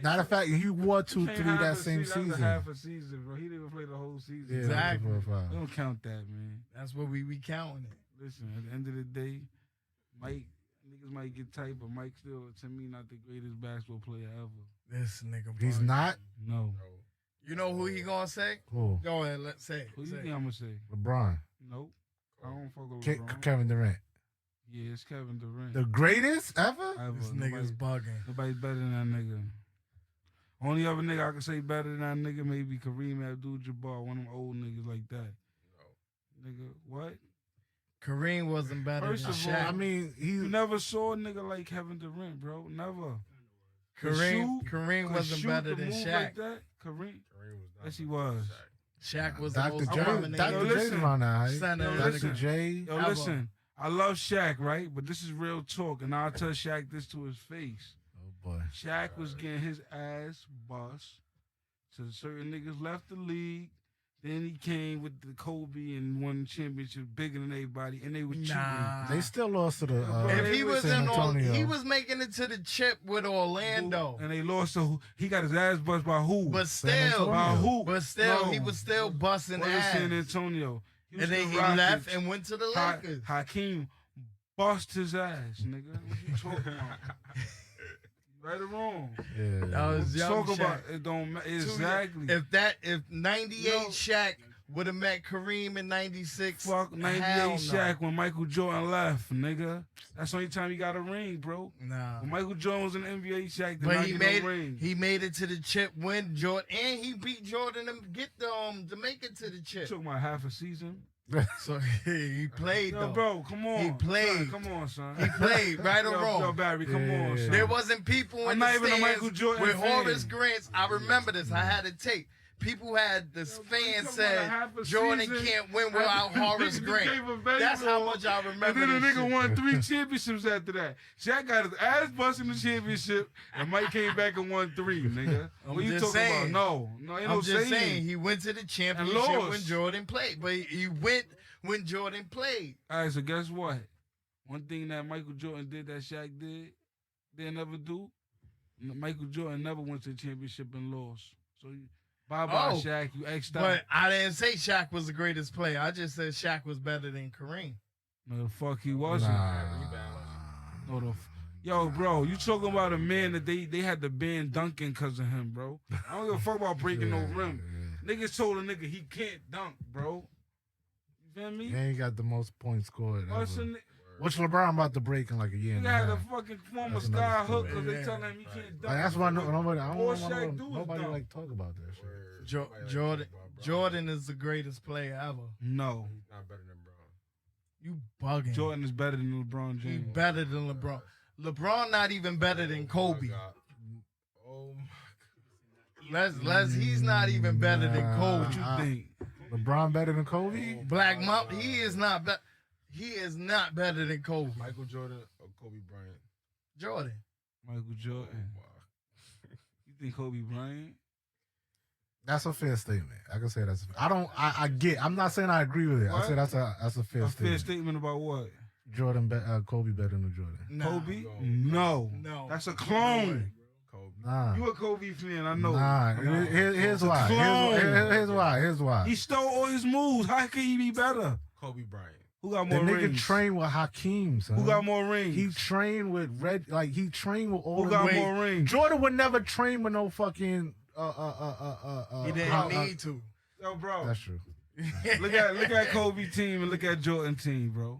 Matter of fact, he won 2-3 that same That was season. half a season, bro. He didn't even play the whole season. Yeah, Exactly. that was We don't count that, man. That's what we counting it. Listen, at the end of the day, niggas might get tight, but Mike still, to me, not the greatest basketball player ever. This nigga. He's bugging. not. No. You know who he gonna say? Who? Go ahead, let's say. Who you Say. think I'm going to say? LeBron. Nope. I don't fuck with Ke- LeBron. Kevin Durant. Yeah, it's Kevin Durant. The greatest ever? Ever. This nigga's bugging. Nobody's better than that nigga. Only other nigga I can say better than that nigga maybe Kareem Abdul-Jabbar, one of them old niggas like that. Nigga, what? Kareem wasn't better First than of all, Shaq. I mean, You never saw a nigga like Kevin Durant, bro. Never. Kareem Could wasn't shoot better the than move Shaq. Like that? Kareem? Yes, he was. Shaq was the Dr. most J. dominant. Dr. Yo, J's listen. around that height. Son of- Dr. listen. J. Yo, Ever. listen. I love Shaq, right? But this is real talk, and I'll tell Shaq this to his face. Oh boy. Shaq was getting his ass bust. So certain niggas left the league. Then he came with the Kobe and won the championship bigger than everybody, and they were cheating. Nah. They still lost to the If he was San in Antonio. he was making it to the chip with Orlando. And they lost to he got his ass bust by who? But San still, Antonio. by who? he was still busting What is San ass. Antonio? He was And then the he Rockets. left and went to the Lakers. Hakeem bust his ass, nigga. What you talking about? Right or wrong? Yeah. That was young Talk about Shaq. it. Don't exactly. If 98 Yo. Shaq would have met Kareem in 96, Fuck 98 hell no. Shaq when Michael Jordan left, nigga. That's the only time he got a ring, bro. Nah. When Michael Jordan was in the NBA, Shaq did But not he get made no ring. he made it to the chip win Jordan, and he beat Jordan to get the to make it to the He chip. took my half a season. So he played Yo, though. bro, come on. He played. Son, come on, son. He played, right or Yo, wrong. Yo, Barry, come Yeah, on, yeah. son. There wasn't people I'm in not the even a stands Michael Jordan with fan. Horace Grants. I remember this. I had to tape. People had this Yo, fan you talking said about a half a Jordan season? can't win without Horace Niggas Grant. gave him baseball, That's how much I remember. And then the this nigga shit. won 3 championships after that. Shaq got his ass busted in the championship, and Mike came back and won 3, nigga. I'm What you just talking saying. about? No, ain't I'm no just saying. saying he went to the championship lost. when Jordan played, but he went when Jordan played. All right, so guess what? One thing that Michael Jordan did that Shaq did, they never do. Michael Jordan never went to the championship and lost. So bye-bye, Shaq. You X'd out. But I didn't say Shaq was the greatest player. I just said Shaq was better than Kareem. No, the fuck he wasn't. No, yo, bro, you talking about a man that they had to ban dunking because of him, bro. I don't give a fuck about breaking no rim. Niggas told a nigga he can't dunk, bro. You feel me? He ain't got the most points scored. What's Which LeBron about to break in like a year he and a had a half. fucking former That's sky another hook story. because they telling him he can't dunk. Like, that's why nobody. I All don't Shaq want do is nobody dunk. like talk about that shit. Jordan is the greatest player ever. No. He's not better than Bron. You bugging. Jordan is better than LeBron He James. better than LeBron. LeBron not even better than Kobe. Oh my Les, he's not even better than Kobe. What you think? LeBron better than Kobe? Black Mount, he is not better. He is not better than Kobe. Michael Jordan or Kobe Bryant? Jordan. Michael Jordan. You think Kobe Bryant? That's a fair statement. I can say that's. I get. I'm not saying I agree with it. What? I say that's a fair A statement. fair statement about what? Kobe better than Jordan. Nah. Kobe? No. No. That's a clone. Kobe. Nah. You a Kobe fan, I know. Nah. Here's why. Here's why. He stole all his moves. How can he be better? Kobe Bryant. Who got The more nigga rings? trained with Hakeem, son. Who got more rings? He trained with he trained with all Who the got great- more rings? Jordan would never train with no fucking He didn't need to. Yo, bro. That's true. look at Kobe team and look at Jordan team, bro.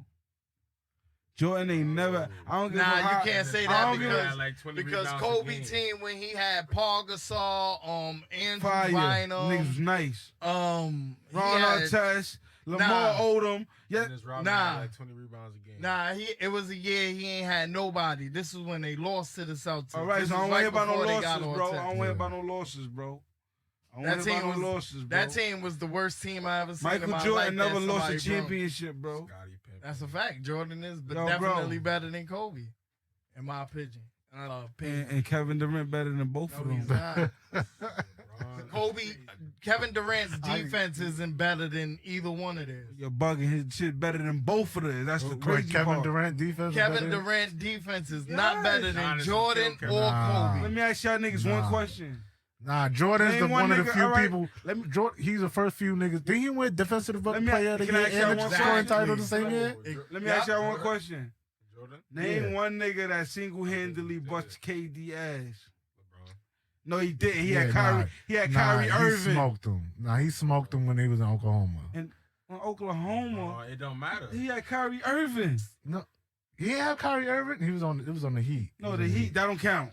Jordan ain't never. I don't give a Nah, how, you can't say I that don't give a- because Kobe team when he had Paul Gasol, Andrew Fire. Niggas was Bynum, nice. he Ron had, Artest, Lamar Nah. Odom. Yeah, Dennis Rodman Nah. had like 20 rebounds a game. nah, it was a year he ain't had nobody. This is when they lost to the Celtics. all right. This So I was don't want to hear about no before they got losses, bro. I Artest. don't want to hear about no losses, bro. I don't want That to hear team about no was losses, bro. that team was the worst team I ever seen in Michael my Jordan life. never that lost a somebody broke. championship, bro. Scottie Pippen. That's a fact. Jordan is Yo, definitely bro. better than Kobe, in my opinion. And Kevin Durant better than both No, of he's them. not. LeBron. Kevin Durant's defense isn't better than either one of theirs. You're bugging. His shit better than both of them. That's the Wait, crazy Kevin part. Durant defense. Kevin Durant defense is not Yes. better than Honestly, Jordan kill or Kevin. Nah. Kobe. Let me ask y'all niggas one Nah. question. Nah, Jordan's Name one of the nigga, few all right, people. He's the first few niggas. Did he win defensive Let me- player of the can I year ask y'all and the one scoring question? title the same year? Let me Yeah. ask y'all one question. Jordan? Name Yeah. one nigga that single-handedly bust KD ass. LeBron. No, he didn't. He had Yeah, Kyrie. nah. He had Nah, Kyrie he Irving. smoked him. Nah, he smoked him when he was in Oklahoma. And on Oklahoma, It don't matter. he had Kyrie Irving. No, he didn't have Kyrie Irving. He was on. It was on the Heat. No, the Heat. That don't count.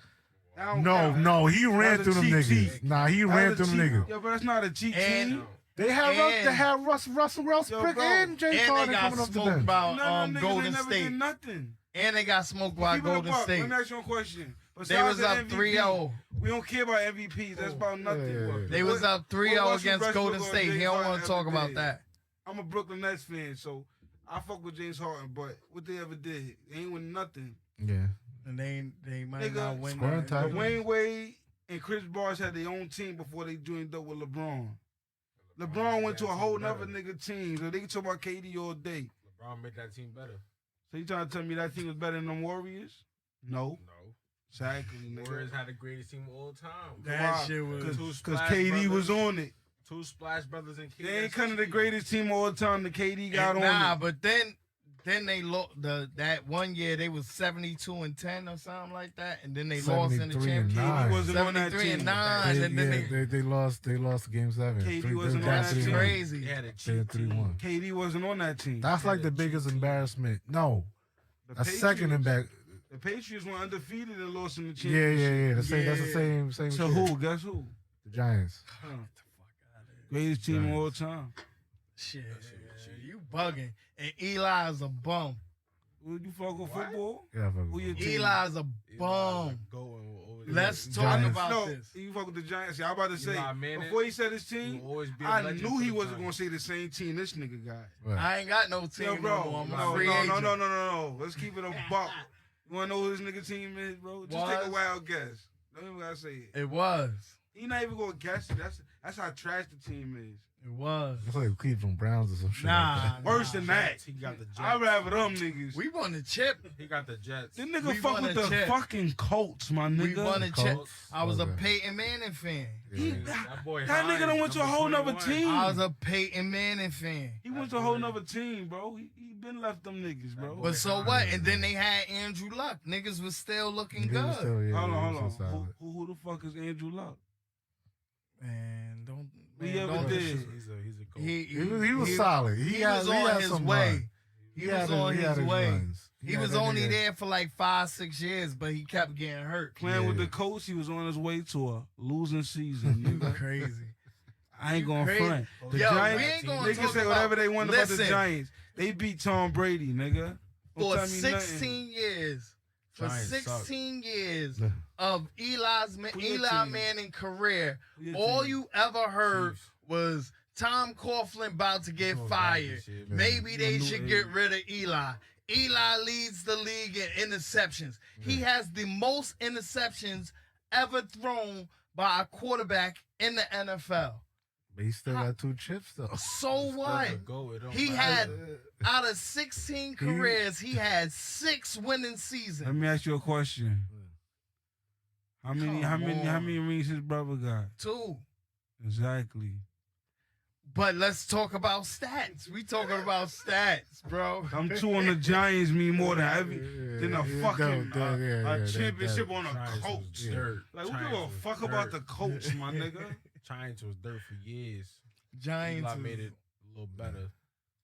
That don't No, count. no, he ran That through was a them cheat niggas. sheet. Nah, he That ran was through a them cheat- niggas. Yo, but that's not a cheat And- team. They had Russell Westbrook Yo, bro. and James And they Harden got coming off the smoked bench. by None of them niggas Golden ain't never State. did nothing. And they got smoked by Keep it a Golden buck. State. Let me ask you one question. They Besides was the up MVP, 3-0. We don't care about MVPs. That's about nothing. Yeah. They was up 3-0 what Russell against Westbrook Golden or State. James He don't Harden want to talk ever about did. that. I'm a Brooklyn Nets fan, so I fuck with James Harden, but what they ever did, they ain't win nothing. Yeah, And they might Nigga, not win scoring that. title. Dwayne Wade and Chris Bosh had their own team before they joined up with LeBron. LeBron went to a whole nother nigga team, so they can talk about KD all day. LeBron made that team better. So you trying to tell me that team was better than them Warriors? No. No. Exactly, nigga. Warriors had the greatest team of all time. That shit was. Because Splash KD was Brothers. on it. Two Splash Brothers and KD. They ain't kind of the greatest team of all time. The KD got on Nah, it. but then they lost that one year they was 72-10 or something like that, and then they lost in the 73 and championship. 9. KD wasn't on that 73 team. and 9, and then they lost game 7. KD wasn't they're on down that 3-1. team. crazy. They had a They're cheat team. 3-1. KD wasn't on that team. That's like the biggest embarrassment. No, The a second Patriots- embarrassment. The Patriots were undefeated and lost in the Yeah, championship. That's the same. So shit. who? Guess who? The Giants. Huh. Greatest team of all time. Shit, you bugging. And Eli's a bum. Would you fuck with football? Yeah, fuck Who with your it. team? Eli's a bum. Let's talk Giants. about No, this. you fuck with the Giants. Yeah, I'm about to say, Eli Manning before he said his team, will always be a I legend knew for he the wasn't going Giants. to say the same team this nigga got. Right. I ain't got no team Yo, no bro, more. I'm a no, free agent. no. Let's keep it a buck. You want to know who his nigga team is, bro? Just take a Was? wild guess. Don't even got to say it. It was. He not even going to guess it. That's how trash the team is. It It was. It's like Cleveland Browns or some shit. Nah, Like Worse than that. Jets, he got the Jets. I'd rather them niggas. We won the chip. He got the Jets. This nigga we fuck won with a the chip. fucking Colts, my nigga. We won a chip. Colts. I was a Okay. Peyton Manning fan. He, Yeah. that boy that nigga done Hines, went to a number whole nother 21. team. I was a Peyton Manning fan. He went to a whole nother team, bro. He been left them niggas, bro. boy But so what? And then they had Andrew Luck. Niggas was still looking He was good. still- yeah, Hold he on, was hold so on. solid. Who the fuck is Andrew Luck? Man, don't. We Man, ever don't did. He's a coach. He was solid. He had- was he on had his some way. run. He had was his- on he had his his way. runs. He had was that only nigga- there for like 5-6 years, but he kept getting hurt. Playing with Yeah. the Colts, he was on his way to a losing season, nigga. Crazy. I ain't gonna Crazy. front. The Yo, we Giants, ain't gonna they can talk say whatever about- they want about the Listen. Giants. They beat Tom Brady, nigga. Don't For tell me nothing. 16 years. For Giants 16 years Yeah. of Who your Eli team? Manning career, Who your all team? you ever heard Chiefs. was Tom Coughlin about to get Going back fired. and shit, Maybe they Yeah, should new get age. rid of Eli. Eli leads the league in interceptions. He has the most interceptions ever thrown by a quarterback in the NFL. But he still got 2 chips though. So Still what? the GOAT, it don't He matter. had, out of 16 careers, he had 6 winning Let seasons. me ask you a question. How many Come on. rings his brother got? 2. Exactly. But let's talk about stats. We talking about stats, bro. I'm 2 on the Giants mean more than than a Yeah, fucking yeah, a that- championship that- on a Giants was coach. dirt. Like, who give Giants a was fuck dirt. about the coach, my nigga? Giants was dirt for years. Giants Eli is- made it a little better.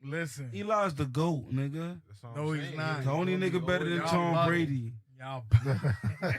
Listen, Eli's the GOAT, nigga. That's all No, I'm he's saying. not. The only nigga better than Y'all Tom bugging. Brady. y'all,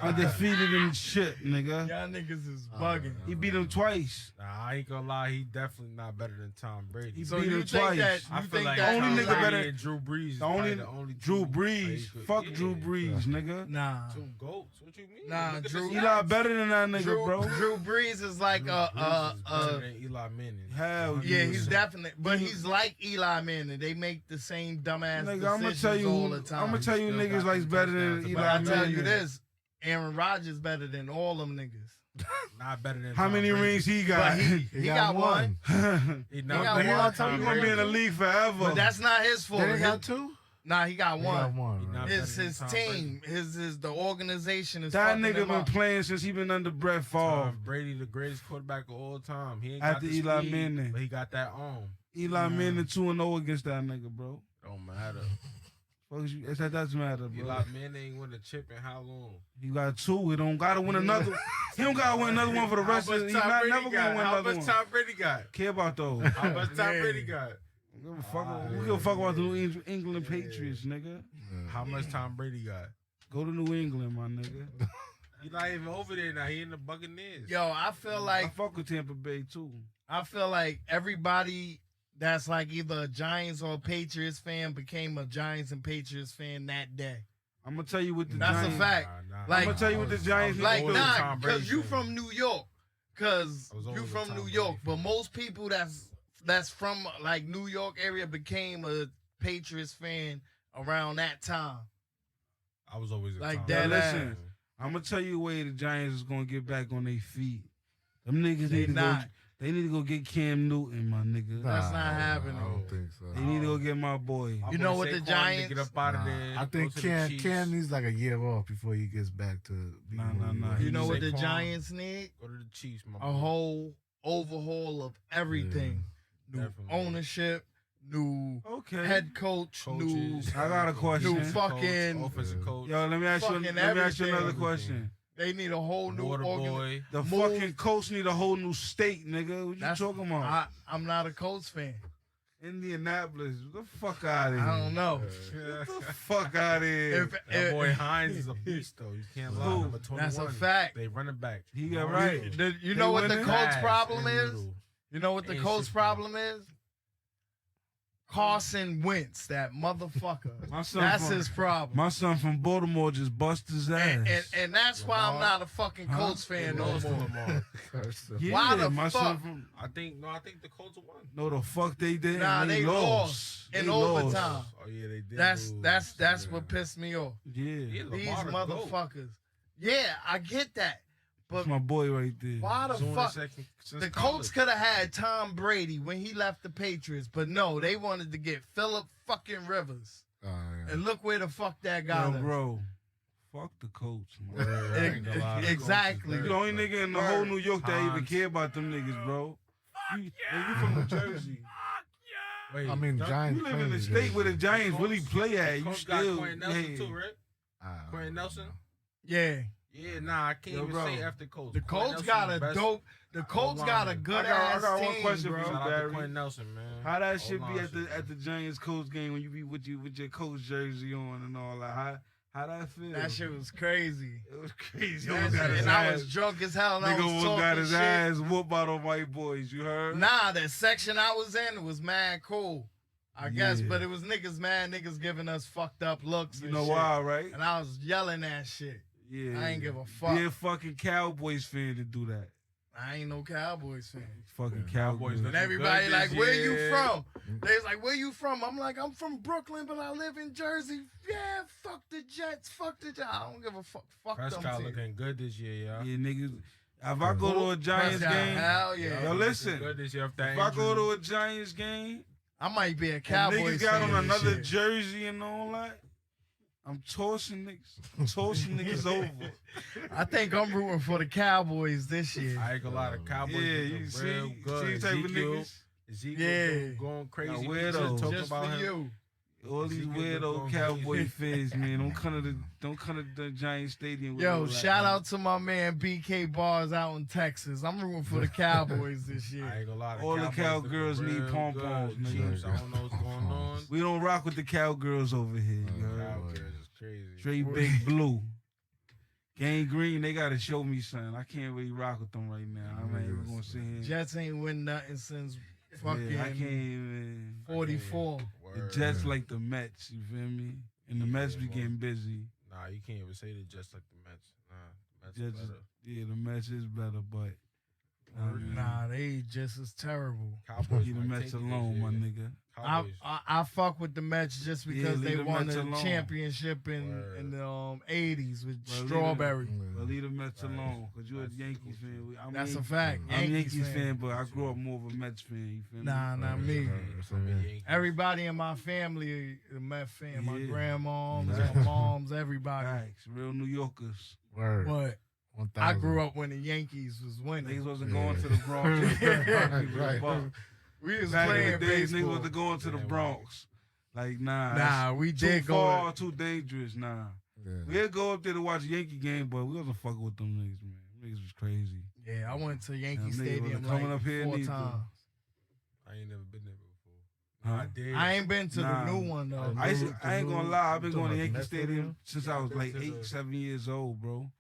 Undefeated and shit, nigga. y'all niggas is bugging. He beat him twice. Nah, I ain't gonna lie. He definitely not better than Tom Brady. He So beat you him think twice. that? I You feel think like that only Tom nigga Brady better- and Drew Brees. is The only probably the only Drew two Breeze. players Fuck good. Drew Yeah. Brees, nigga. Nah, Two goats. What you mean? Nah, Look at Drew- the Eli stats. better than that nigga, Drew, bro. Drew Brees is like Drew Brees is better than Eli Manning. Hell yeah, he's 100%. definitely, but he's like Eli Manning. They make the same dumbass Nigga, decisions I'm gonna tell you, all the time. I'm gonna tell you, Still niggas got like them better than touchdowns, Eli but I tell Manning. you this, Aaron Rodgers better than all them niggas. Not better than How Tom many Brady. rings he got? But he got one. He got not one. better than Tom He gonna be in the Brady. league forever. But that's not his fault. Then he His- got 2? Nah, he got He got one. one. He right? not His better than Tom team, his the organization is that fucking nigga him been up. playing since he been under Brett Favre. Tom Brady, the greatest quarterback of all time. He ain't After got the Eli speed, Manning. but he got that arm. Eli Manning 2-0 against that nigga, bro. Don't matter. Fuck you. That doesn't matter, bro. Eli Manning ain't win a chip in how long? He got 2. He don't gotta win another. He don't gotta win another one for the rest of. He's not never gonna win How another much one. Tom Brady got? Care about those. How much Tom Yeah. Brady got? We give a fuck about the New England Patriots, nigga. How much Tom Brady got? Go to New England, my nigga. He not even over there now. He in the Buccaneers. Yo, I feel I like fuck with Tampa Bay too. everybody that's like either a Giants or a Patriots fan became a Giants and Patriots fan that day. I'm gonna tell you what the That's a Giants. fact. I'm gonna tell you what the Giants Like, need to do. nah, Tom Brady because you fan. from New York. Because I was you always a from Tom New Brady York. But fan. most people that's from like New York area became a Patriots fan around that time. I was always a Like Tom that Brady ass. fan. I'm gonna tell you a way the Giants is gonna get back on their feet. Them niggas They need to not. go. They need to go get Cam Newton, my nigga. That's Nah, not happening. I don't think so. They need to go get my boy. I You know want what the Saquon to Giants- get up out of Nah, there. I think go to the Cam Chiefs. needs like a year off before he gets back to. Nah, being nah, who he nah. was. You know what the Saquon. Giants need? Go to the Chiefs, my A boy. whole overhaul of everything. New Definitely. ownership, new Okay. head coach, new Coaches. I got a question. New Coach, fucking- offensive coach. Yo, let me ask you. Fucking Let me ask you another everything. question. they need a whole new Water boy. The Move. fucking coach need a whole new state, nigga. What you talking about? I'm not a Colts fan. Indianapolis. Get the fuck out of here. I don't know. Get the fuck out of here. That boy Hines is a beast, though. You can't lie. Who? Number 21. That's a fact. They running back. He got right. You know what the winning? Colts Fast problem and is? little. You know what the Ain't Colts shit. problem is? Carson Wentz, that motherfucker. My son That's from- his problem. My son from Baltimore just bust his ass. And that's why I'm Lamar. not a fucking Huh? Colts fan no Lost to more. Lamar. yeah, Why the my son fuck? from. I think the Colts won. No, the fuck they did. Nah, they lost in They overtime. Oh yeah, they did. That's lose. what pissed me off. Yeah. Yeah, These Lamar the GOAT. motherfuckers. Yeah, I get that. That's my boy right there. Why the Soon fuck? as second- since The Colts college. could have had Tom Brady when he left the Patriots, but no, they wanted to get Phillip fucking Rivers. Yeah. And look where the fuck that Yo, got us. bro. Fuck the Colts, man. Word, I ain't gonna lie, the Exactly. You Colts the is only dirty, nigga in the Word. whole New York that even Times. care about them niggas, bro. You, you from New Jersey. Wait, I mean, don't- Giants. You live in the fans, state where the Giants Colts- really play at. You Colts got still, Quentin Nelson yeah. too, right? I Quentin don't Nelson? know. Yeah. Yeah, nah, I can't Yo, even bro. say after Colts. The Quentin Colts Nelson got the a best dope. The Colts got a O-lineman. good I got ass one team, question for bro. you. Shout out to Barry. Quentin Nelson, man. How that shit be O-line at the shit, at the Giants Colts game when you be with your Colts jersey on and all that? How that feel? That shit was crazy. It was crazy. That Almost got shit- his and I ass- was drunk as hell. And I Nigga was almost talking got his shit. ass whooped by the white boys. You heard? Nah, the section I was in was mad cool. I guess, Yeah. but it was niggas mad, niggas giving us fucked up looks. You and know shit. why, right? And I was yelling that shit. Yeah. I ain't give a fuck. Be a fucking Cowboys fan to do that. I ain't no Cowboys fan. Fucking Yeah. Cowboys. Cowboys And everybody good like, this where year. you from? They was like, where you from? I'm like, I'm from Brooklyn, but I live in Jersey. Yeah, fuck the Jets. Fuck the Jets. I don't give a fuck. Fuck them Prescott teams. looking good this year, y'all. Yeah, niggas. If I go to a Giants Prescott, game, hell yeah. Yo, listen. Good this year after that if I go injury. to a Giants game, I might be a and Cowboys niggas got fan on this another year. jersey and all that, I'm tossing niggas. Tossing niggas over. I think I'm rooting for the Cowboys this year. I ain't gonna lie, the Cowboys Yeah, looking you real see good. the type of Ezekiel- niggas. Ezekiel Yeah. going crazy. Now, We weirdos. just talked Just about for him. you. All these Ezekiel weirdo going Cowboy crazy. fans, man. Don't come to the Giant Stadium. With all Yo, that, shout man. out to my man BK Bars out in Texas. I'm rooting for the Cowboys this I year. ain't gonna lie. All the Cowboys cowgirls looking need real pom-poms, good. nigga. Chiefs, I don't know what's going on. We don't rock with the cowgirls over here. Oh, you heard? Cowgirls is crazy. Straight big blue. Gang green, they gotta show me something. I can't really rock with them right now. I'm not even gonna sit here. Jets ain't win nothing since fucking Yeah, I can't even. 44. The Word. Jets like the Mets, you feel me? And the Mets be getting busy. Nah, you can't even say the Jets like the Mets. Nah, Mets Jets, better. yeah, the Mets is better, but Nah, they just as terrible. Cowboys leave the might Mets take it this alone, my year. nigga. Cowboys. I fuck with the Mets just because leave they the won Mets the alone. championship in Word. the 80s with Well, leave Strawberry. But leave the Mets Right. alone, cause you're a That's Yankees cool, fan. I'm That's a Yankees- fact. I'm a Yankees Yankees fan, but I grew up more of a Mets fan. You feel me? Nah, not Right, me. right, so, I'm a yeah. Yankees. Everybody in my family a Met fan. My Yeah. grandmoms, Right. my moms, everybody. Facts, real New Yorkers. Word. But 1,000. I grew up when the Yankees was winning. Niggas wasn't Yeah. going to the Bronx. Right. We was Back in playing the days, niggas baseball. wasn't going to the Yeah, Bronx. Like, nah. Nah, we too did far, go. too dangerous. Nah. Yeah. We'd go up there to watch a Yankee game, but we wasn't fucking with them niggas, man. Niggas was crazy. Yeah, I went to Yankee Them niggas Stadium wasn't like coming up here 4 neither. times. I ain't never been there before. Huh? I did. I ain't been to Nah. the new one though. I ain't gonna lie, I've been You going to talking Yankee about the Stadium Mets since Yeah, I was I've like been to 8, the- 7 years old, bro.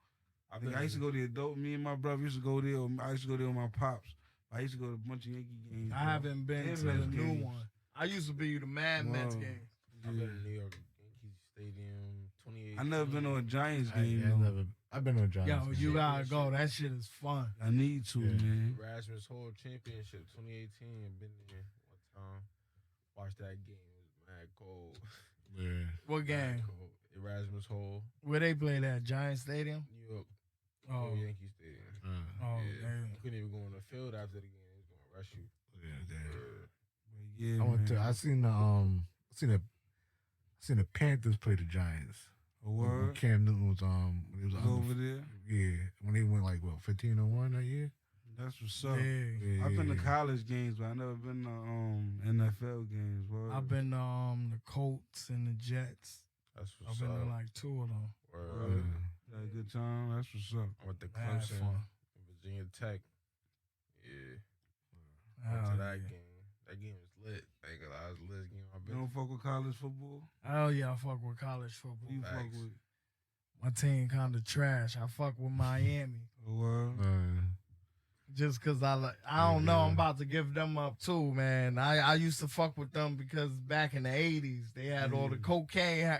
I've Like, been I used to go there, dope. Me and my brother used to go there. I used to go there with my pops. I used to go to a bunch of Yankee games. I bro. haven't been And to the Mets new games. one. I used to be the Mad Mets Whoa. game. I've Yeah. been to New York Yankee Stadium 2018. I never been to a Giants I game, ain't though. never. I've been to a Giants. Yo, game. you gotta go. That shit is fun. I need to, Yeah. man. Erasmus Hall Championship 2018. Been there one time. Watched that game. It was mad cold. Yeah. What game? Mad cold. Erasmus Hall, Where they play that Giant Stadium? New York. Oh, Yankee Stadium. oh, Yeah. damn. You couldn't even go on the field after the game. They was gonna rush you. Yeah, damn. But yeah, I went to. man. I seen the Panthers play the Giants. A When word Cam Newton was it was was over there. yeah, when they went like what 15-1 that year. That's what's up. Yeah. Yeah, I've been to yeah. college games, but I never been to NFL games. Word. I've been the Colts and the Jets. That's I've what's been up. to like 2 of them. Word. Had a good time. That's what's up. I went to Mad Clemson, fun. Virginia Tech. Yeah. Hell Went to that yeah. game. That game was lit. I ain't gonna lie, it was the lit game I've You been don't fuck with college football? Hell yeah, I fuck with college football. Who you fuck Facts. with? My team kind of trash. I fuck with Miami. A word. Just cause I don't know, I'm about to give them up too, man. I used to fuck with them because back in the 80s they had all the cocaine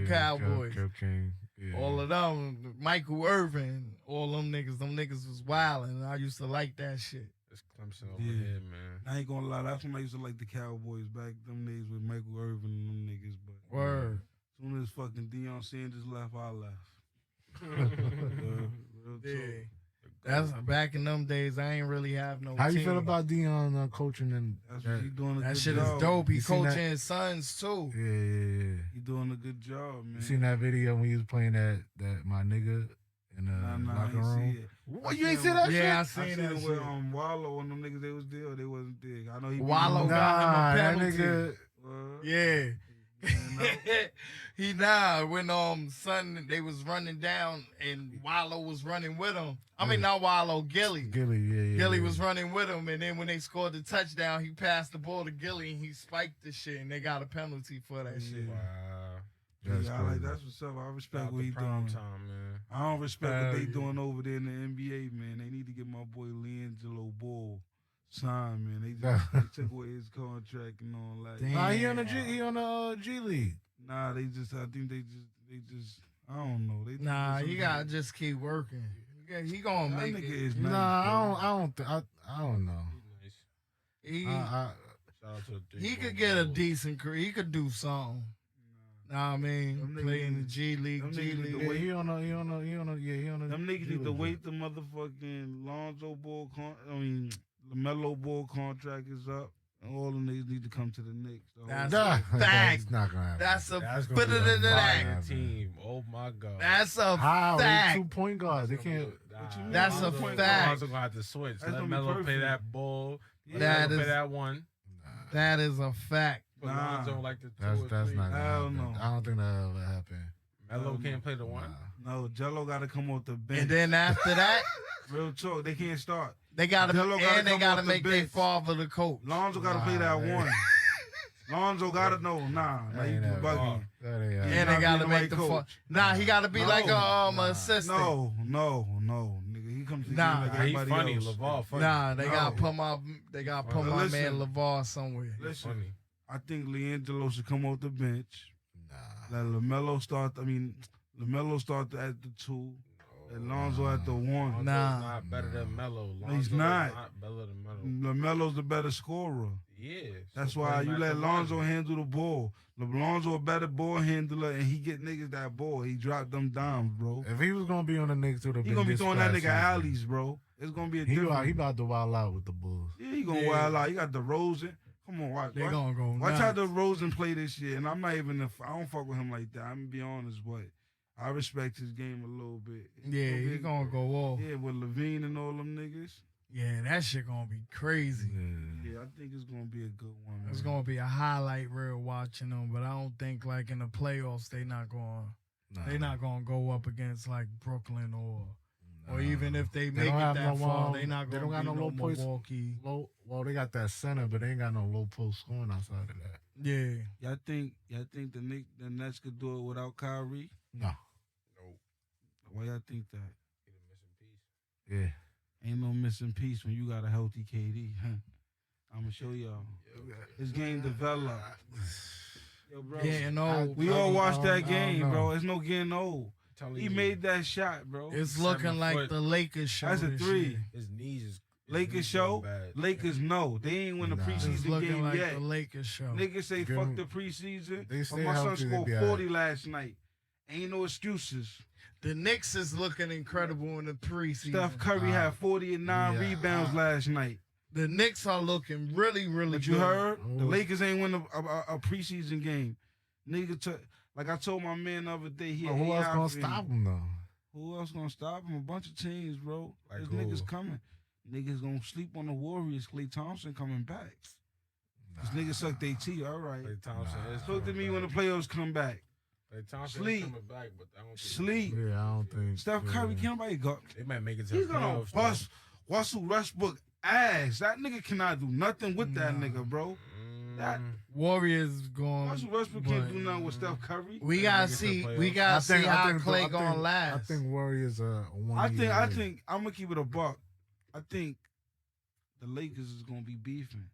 cowboys. Cocaine. Yeah. All of them, Michael Irvin, all them niggas was wild, and I used to like that shit. It's Clemson over Yeah. here, man. I ain't gonna lie, that's when I used to like the Cowboys back them days with Michael Irvin and them niggas. But Word. as soon as fucking Deion Sanders left, I left. Real Yeah. talk. That's back in them days. I ain't really have no. How you team. feel about Dion coaching and That's what he doing a That good shit job. is dope. He You seen coaching that? his sons too. Yeah. He doing a good job, man. You seen that video when he was playing that my nigga in the Nah, I locker ain't room? see it. What, you ain't see that Yeah, I shit? seen I that seen it shit. with Wallow and them niggas. They was there. They wasn't there. I know he. beat Wallow him up. got him a Nah, that penalty. nigga. Yeah. Man, He when son they was running down and Wallow was running with him. I mean not Wallow, Gilly. Gilly, yeah. Gilly was running with him, and then when they scored the touchdown, he passed the ball to Gilly and he spiked the shit, and they got a penalty for that shit. Wow. That's yeah, crazy. that's what's up. I respect Shout what out he to prime doing. time, man. I don't respect what Hell they yeah. doing over there in the NBA, man. They need to get my boy Leangelo Ball signed, man. They took away his contract and all that. Damn. Nah, he on the G League. Nah, I think they just, I don't know. They Nah, just- you gotta just keep working. He gonna That make nigga it. is nice. Nah, bro. I don't know. He's nice. He, Shout out to the three. he could get a decent career. He could do something. Know what I mean? Them Play niggas- in the G League, them G niggas need to League. Yeah, wait. he on the. Them niggas need to wait the motherfucking Lonzo Ball, LaMelo Ball contract is up. And all the niggas need to come to the Knicks. That's Nah, a fact. that's not gonna happen. That's a That's bit gonna be of a the fire act. team. Oh my god. That's a How? They fact. 2 point guards. They can't. What you mean? That's a Lonzo- fact. Lonzo gonna have to switch. That's Let gonna be Melo play perfect. that ball. Yeah. Let That Melo play is- that one. That is a fact. But Nah. Lonzo like the two That's or that's three. not gonna Hell happen. no. I don't think that'll ever happen. Melo can't play the one. No, Jello got to come off the bench. And then after that, Real talk, they can't start. they gotta Jello gotta and they come gotta off the make their bench. father the coach. Lonzo got to play Nah, that man. one. Lonzo got to know. Nah, That you ain't just ever- bugging. That ain't Yeah. happening. And they not gotta being the make right the coach. Nah, he gotta be No. like a Nah. assistant. No, nigga. He comes to the Nah. game like He everybody funny. else. LeVar funny. Nah, they No. gotta put my Listen. man LeVar somewhere. He Listen, funny. I think LiAngelo should come off the bench. Nah. Let LaMelo start. LaMelo start at the 2. And Lonzo at the 1. Lonzo's Nah. not better than Melo. He's Lonzo is not. better than Melo. LaMelo's the better scorer. Yeah. That's so why play you him let at the Lonzo one. handle the ball. Lonzo a better ball handler, and he get niggas that ball. He dropped them dimes, bro. If he was gonna be on the Knicks, it would have He been gonna be this throwing that past nigga season. alleys, bro. It's gonna be a He different. about to wild out with the Bulls. Yeah, he gonna Yeah. wild out. You got DeRozan. Come on, watch. They watch gonna go watch how nuts. DeRozan play this year. And I'm not even. I don't fuck with him like that. I'm gonna be honest, but I respect his game a little bit. Yeah, he gonna go off. Yeah, with Levine and all them niggas. Yeah, that shit gonna be crazy. Yeah, I think it's gonna be a good one. It's man. gonna be a highlight reel watching them, but I don't think like in the playoffs they not gonna go up against like Brooklyn or even if they make don't it have that no, far, they not they gonna don't got be no no low post. Milwaukee. Well, they got that center, but they ain't got no low post scoring outside of that. Yeah, Y'all think the Nets could do it without Kyrie? No. Nope. Why y'all think that? He the missing piece. Yeah. Ain't no missing piece when you got a healthy KD. I'm gonna show y'all. His game developed. Yo, bro. getting old. We all watched I that don't game, know. bro. It's no getting old. Telling He you, made that shot, bro. It's 7 looking like foot. the Lakers show. That's a this 3. year. his knees is. Lakers show. Bad. Lakers no. They ain't win the Nah. It's preseason looking game like yet. the Lakers show. Niggas say Give fuck him- the preseason. They But stay my son healthy, they scored be 40 alright. last night. Ain't no excuses. The Knicks is looking incredible in the preseason. Steph Curry had 40 and 9 yeah, rebounds last night. The Knicks are looking really, really But good. you heard? The Oh. Lakers ain't win a preseason game. Nigga, like I told my man the other day, he Well, who else AI gonna fan. stop him though? Who else gonna stop him? A bunch of teams, bro. Like There's who? niggas coming. Niggas gonna sleep on the Warriors. Klay Thompson coming back. Cause niggas suck their tea. All right. Klay Thompson is Talk to coming me back. when the playoffs come back. Klay Thompson Sleep. is coming back, but I don't think Sleep. Yeah, I don't think. Steph Curry can't nobody go. They might make it to He's the gonna playoffs. though. bust Russell Westbrook ass. That nigga cannot do nothing with that Nah. nigga, bro. That Warriors going. Russell Westbrook can't but do nothing with Steph Curry. We They gotta make it to see. the We playoffs. gotta see how Clay I gonna last. I think Warriors are one. I year think I'm gonna keep it a buck. I think the Lakers is gonna be beefing.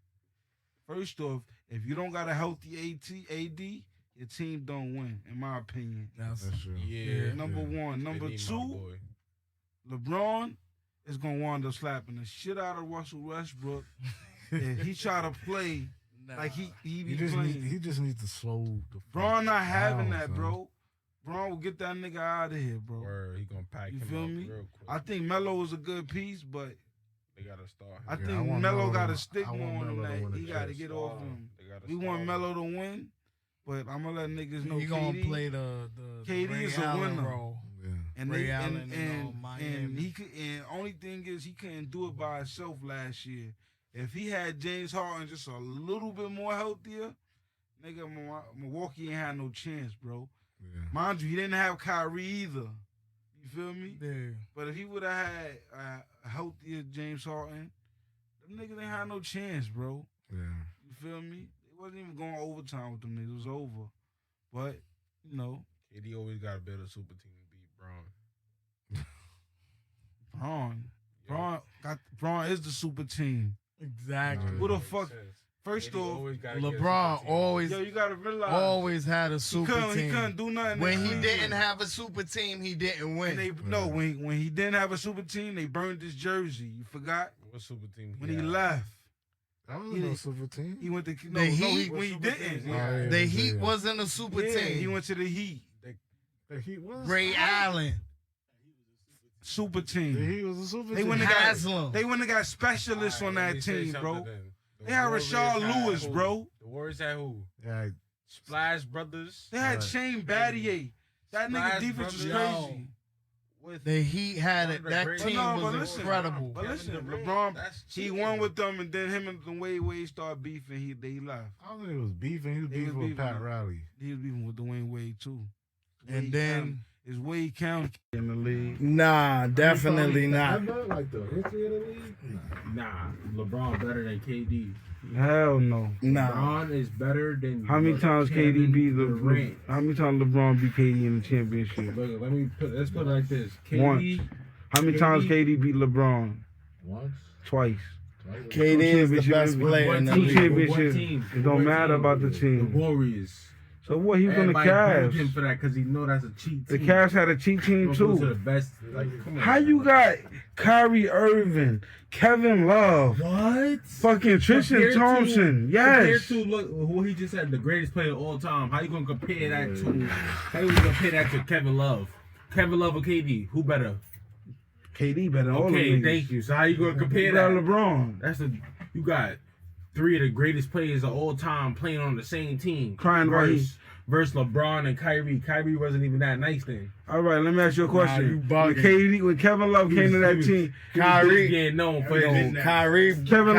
First off, if you don't got a healthy AD, your team don't win, in my opinion. That's That's true. Yeah. Number one. They Number need my 2, boy. LeBron is gonna wind up slapping the shit out of Russell Westbrook. If he try to play like he be He just playing. needs to slow the. Braun not fuck having down, that, son. bro. Bron will get that nigga out of here, bro. Word, he gonna pack You him feel up me? real quick. I think Melo was a good piece, but They gotta start him. I Yeah, think I want Melo Melo got to- a stigma I want on him Melo to that win he the got to chip. get off him. They gotta We start want him. Melo to win, but I'm gonna let niggas know He gonna KD, play the KD Ray is a Allen winner. role. Yeah. and Ray they Allen in, and Miami. he could. And only thing is he couldn't do it by himself last year. If he had James Harden just a little bit more healthier, nigga, Milwaukee ain't had no chance, bro. Yeah. Mind you, he didn't have Kyrie either. You feel me? Yeah. But if he would have had a healthier James Harden, them niggas ain't had no chance, bro. Yeah. You feel me? It wasn't even going overtime with them niggas. It was over. But, you know, KD always gotta build a super team to beat Braun. Braun is the super team. Exactly. Nah, Who the Makes fuck? sense. First KD off, always gotta get a LeBron super team. always yo, you gotta realize had a he super couldn't team. do nothing. When in he Cleveland. didn't have a super team, he didn't win. And they, no, when he didn't have a super team, they burned his jersey. You forgot What super team? when he had? left. That was He no didn't- super team. He went to The Heat? when he Super didn't. teams, Oh, yeah. yeah, The yeah, Heat yeah. wasn't a super Yeah, team. he went to the Heat. The Heat was. Ray Allen, Super The team. Heat was a super They team. went and got Haslam. they went and got specialists Alright, on let that me say team, bro. something then. The They had Warriors Rashard had Lewis, who? bro. The Warriors had who? Yeah, Splash Brothers. They had Right. Shane Battier. That nigga Splash defense was Brothers. crazy. With The Heat had One it. of the That greatest- team But no, was but listen, incredible. But Kevin listen, Durant, LeBron, that's he cheating. won with them, and then him and Wade started beefing. They left. I don't think it was beefing. He was They was beefing with beefing. Pat Riley. He was beefing with Dwayne Wade too. And Wade then- County. Is Wade County in the league? Nah, definitely not. Like the history of the league. Nah, LeBron better than KD. Hell no. Nah. LeBron is better than. How many times KD beat Durant? How many times LeBron beat KD in the championship? Look, let's put it like this. KD Once. How many times KD beat LeBron? once. Twice. KD is the championship best with player What in the Two team? league. championships. What team? It don't What matter team? about the The team. Warriors. So what? He was on the Everybody booed him Cavs. for that because he know that's a cheat The team. Cavs had a cheat team Don't go to the too. best. Like, come on. How you got Kyrie Irving, Kevin Love, What? fucking Tristan Compared to- Thompson? Yes. Compared to look who he just said, the greatest player of all time. How you gonna compare that to? How you gonna compare that to Kevin Love? Kevin Love or KD? Who better? KD better than all of them Okay, niggas. thank you. So how you gonna compare You got that? LeBron That's you got three of the greatest players of all time playing on the same team. Crying about versus LeBron and Kyrie. Kyrie wasn't even that nice then. All right, let me ask you a you question. bugging. When Kevin Love came to that team, Kyrie, getting known for yo, his Kyrie Kevin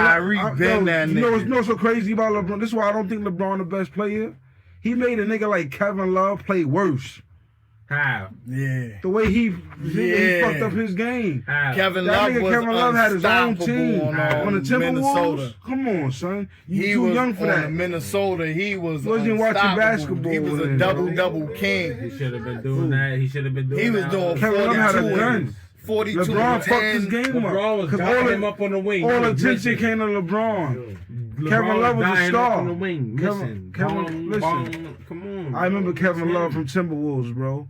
been that you know what's nigga. so crazy about LeBron? This is why I don't think LeBron the best player. He made a nigga like Kevin Love play worse. How? Yeah. The way he Yeah. fucked up his game. How? Kevin That Love nigga was Kevin Love had his own unstoppable team on the Timberwolves. Minnesota. Come on, son. You He too was young for on that. Minnesota. He was You wasn't watching unstoppable. basketball He was a then, double He king. should have been doing that. He should have been doing He was that. doing Kevin Love had a 42 gun. 42 LeBron and fucked his 10. game LeBron up. was 'Cause dying him up on the wing. all He was attention missing. came to LeBron. LeBron Kevin Love was a dying up star. on the wing. Kevin- Listen, listen. Come on. I remember bro. Kevin Love from Timberwolves, bro.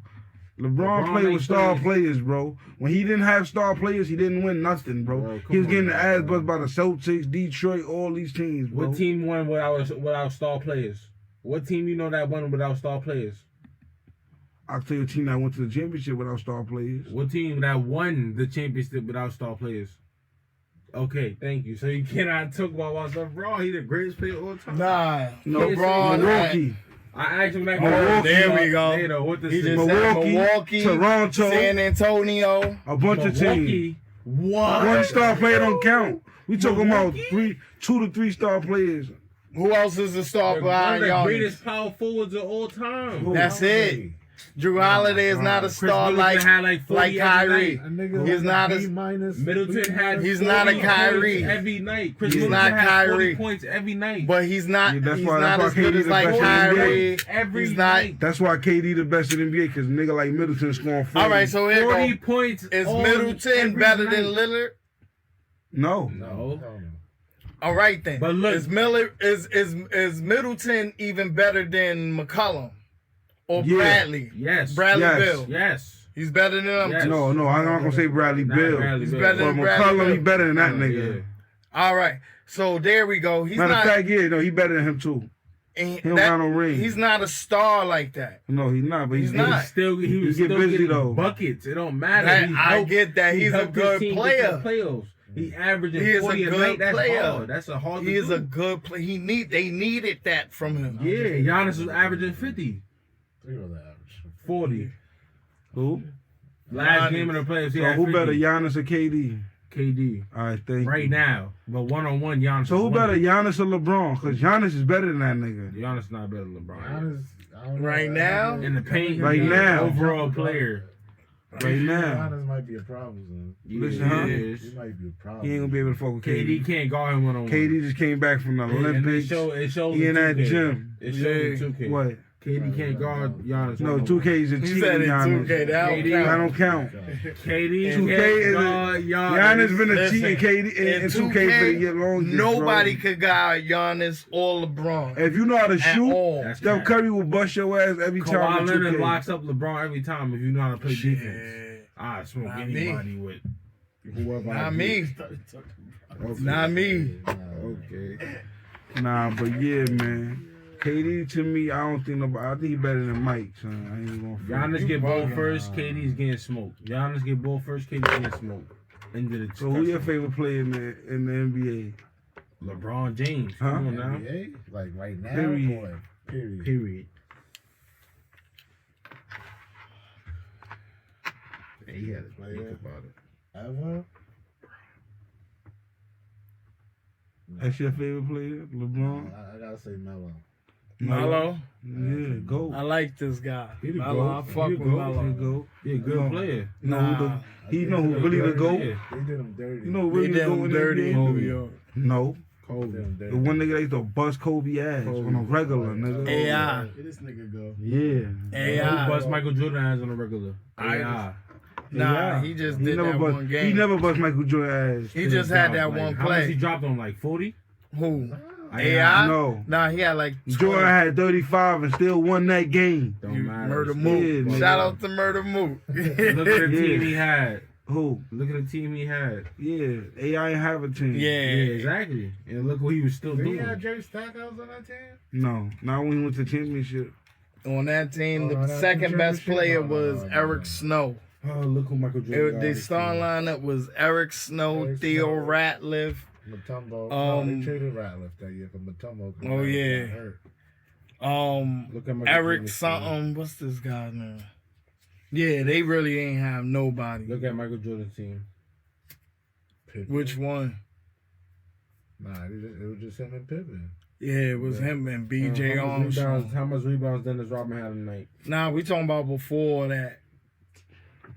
LeBron played ain't with star playing. players, bro. When he didn't have star players, he didn't win nothing, bro. Bro, He was come getting on, the ass bro. buzzed by the Celtics, Detroit, all these teams, bro. What team won without star players? What team you know that won without star players? I'll tell you a team that went to the championship without star players. What team that won the championship without star players? Okay, thank you. So you cannot talk about LeBron. He's the greatest player of all time. Nah, No, LeBron. Milwaukee, I asked him that. Milwaukee. There we go. Later, what this He is. just Milwaukee, said Milwaukee, Toronto, San Antonio. a bunch of teams. Milwaukee. What? One star player don't count. We talking about Milwaukee? 2 to 3 star players. Who else is a star One behind of the y'all? greatest power forwards of all time. That's it. Drew Holiday is not a Chris star Middleton had like 40 like every Kyrie. night. A nigga He's was not a a- B minus. Middleton had. He's 40 not a points Kyrie. every night. Chris He's Middleton not had 40 Kyrie. points every night. But he's not. Yeah, that's he's why- not that's as why good KD as the like best in the NBA. Kyrie. every He's not. night. That's why KD the best in the NBA, because nigga like Middleton scoring 40. All right, so here 40 go. points. Is on Middleton every better night. than Lillard? No. No. All right then. But look- is Middleton even better than McCollum or Yeah. Bradley? Yes. Bradley Yes. Bill. Yes. He's better than them. Yes. two. No, I'm not gonna say Bradley Not Bill. Bradley He's Bill. better But than Bradley McCollum, he Bill. better than that Yeah. nigga. All right. So there we go. He's Matter of not. fact, yeah, no, he better than him too. He don't got no ring. He's not a star like that. No, he's not. But He's he's not. He was get still busy, getting though. buckets. It don't matter. I get that. He's a helped his good team get player. to the playoffs. He averaging He is 40 a a good night. That's player. hard. That's a hard. He to is do. a good player. They needed that from him. Yeah, Giannis was averaging 50, 40. Who? Last game of the playoffs, he So had who 50. better, Giannis or KD? KD. All right, thank you. Right now, but one-on-one, Giannis. So who is better, winning. Giannis or LeBron? Because Giannis is better than that nigga. Giannis not better than LeBron. Right now? In the paint, Right now. overall player. Right now. Giannis might be a problem, son. Listen, huh? He He is. might be a problem. He ain't gonna be able to fuck with KD KD. can't guard him one-on-one. KD just came back from the And it Olympics. shows He in that 2K. gym. It shows in 2K. What? KD can't guard Giannis. No, one-on-one. 2K is a He cheating said it Giannis. 2K. That KD, don't I count. don't count. KD 2K can't is guard Giannis been a Listen, cheating KD in and 2K for the year long. Nobody could guard Giannis or LeBron If you know how to at shoot, all. That's Steph cap. Curry will bust your ass every time. Kawhi with Leonard 2K. locks up LeBron every time if you know how to play defense. Shit. I smoke Not anybody with whoever. I Not get. me. Okay. Not me. Okay. Nah, but yeah, man. KD to me, I don't think nobody. I think he better than Mike, son. I ain't gonna. Giannis You get ball bugging. first, KD's getting smoked. Giannis get ball first, KD's getting smoked. End of the So who your discussion. favorite player in the NBA? LeBron James. Huh? Come on now. NBA? Like right now? Period. Boy. Period. Period. Yeah, he had to think about it. Ever? That's your favorite player, LeBron. I gotta say Melo. Melo. Yeah, go. I like this guy. He the Melo, GOAT. I fuck He with the GOAT. Here you Melo. go. He a good No. player. You know who Nah. he know who really the go. Yeah. They did him dirty. You know who They really the did go him in the dirty in NBA? New York. No, They did him dirty. the one nigga that used to bust Kobe ass Kobe. on a regular nigga. AI. Let this nigga go. Yeah. AI. Who bust Michael Jordan ass on a regular? I- AI. Nah, Yeah. he just He did never that bust. one He game. never bust Michael Jordan ass. He just had that Like, one how much he play. dropped on, like 40? Who? AI? AI? No. Nah, he had like 20. Jordan had 35 and still won that game. Don't You matter. Murder Still, Moot. Yeah, Shout out to Murder Moot. Look at the team Yeah. he had. Who? Look at the team he had. Yeah. AI ain't have a team. Yeah, Yeah. exactly. And look what he was still Did he doing. have Jerry Stackhouse on that team? No. Not when he went to championship. On that team, Oh, the no, that's second the best championship? player No, was no. Eric Snow. Oh, look who Michael Jordan The star lineup was Eric Snow, Eric Theo Snow. Ratliff. Matumbo. They traded Ratliff that year for Matumbo. 'cause Oh, Ratliff yeah. got hurt. Look at Michael Eric Jordan's something. What's this guy's name? Yeah, they really ain't have team. nobody. Look at Michael Jordan's team. Pippen. Which one? Nah, it was just him and Pippen. Yeah, it was him and BJ Armstrong. How much rebounds Dennis Rodman had tonight? Nah, we talking about before that.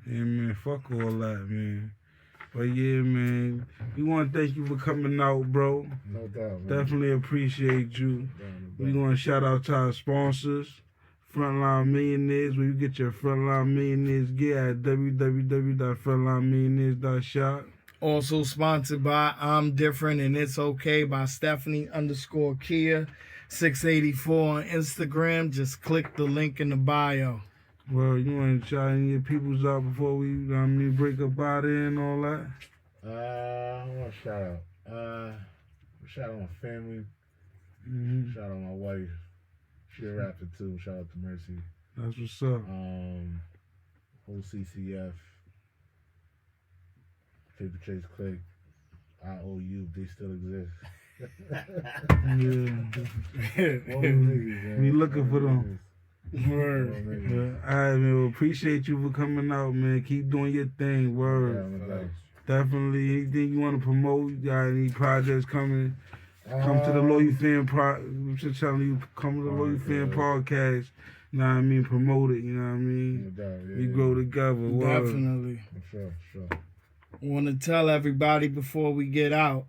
Yeah, man. Fuck all that, man. But yeah, man. We want to thank you for coming out, bro. No doubt, man. Definitely appreciate you. No We doubt. want to shout out to our sponsors, Frontline Millionaires, where you get your Frontline Millionaires gear at www.frontlinemillionaires.shop. Also sponsored by I'm Different and It's Okay by Stephanie_Kia 684 on Instagram. Just click the link in the bio. Well, you want to shout any of your peoples out before we, break up out there and all that? I want to shout out. Shout out my family. Mm-hmm. Shout out my wife. She a rapper too. Shout out to Mercy. That's what's up. Whole CCF. Paper Chase Click. IOU. They still exist. Yeah. All them niggas, man. We looking for them. Word. All them Yeah. niggas. All right, man. Well, appreciate you for coming out, man. Keep doing your thing. Word. Yeah, no doubt. Definitely. Anything you want to promote? You got any projects coming? Come to the Loyal Fan I'm just telling you, come to the Loyal Fan podcast. You know what I mean? Promote it. You know what I No mean? doubt, yeah, We yeah. grow together. Word. Definitely. For sure. Want to tell everybody before we get out,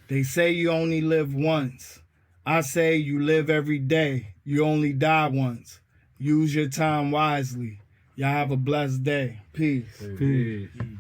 they say you only live once. I say you live every day. You only die once. Use your time wisely. Y'all have a blessed day. Peace. Peace. Peace.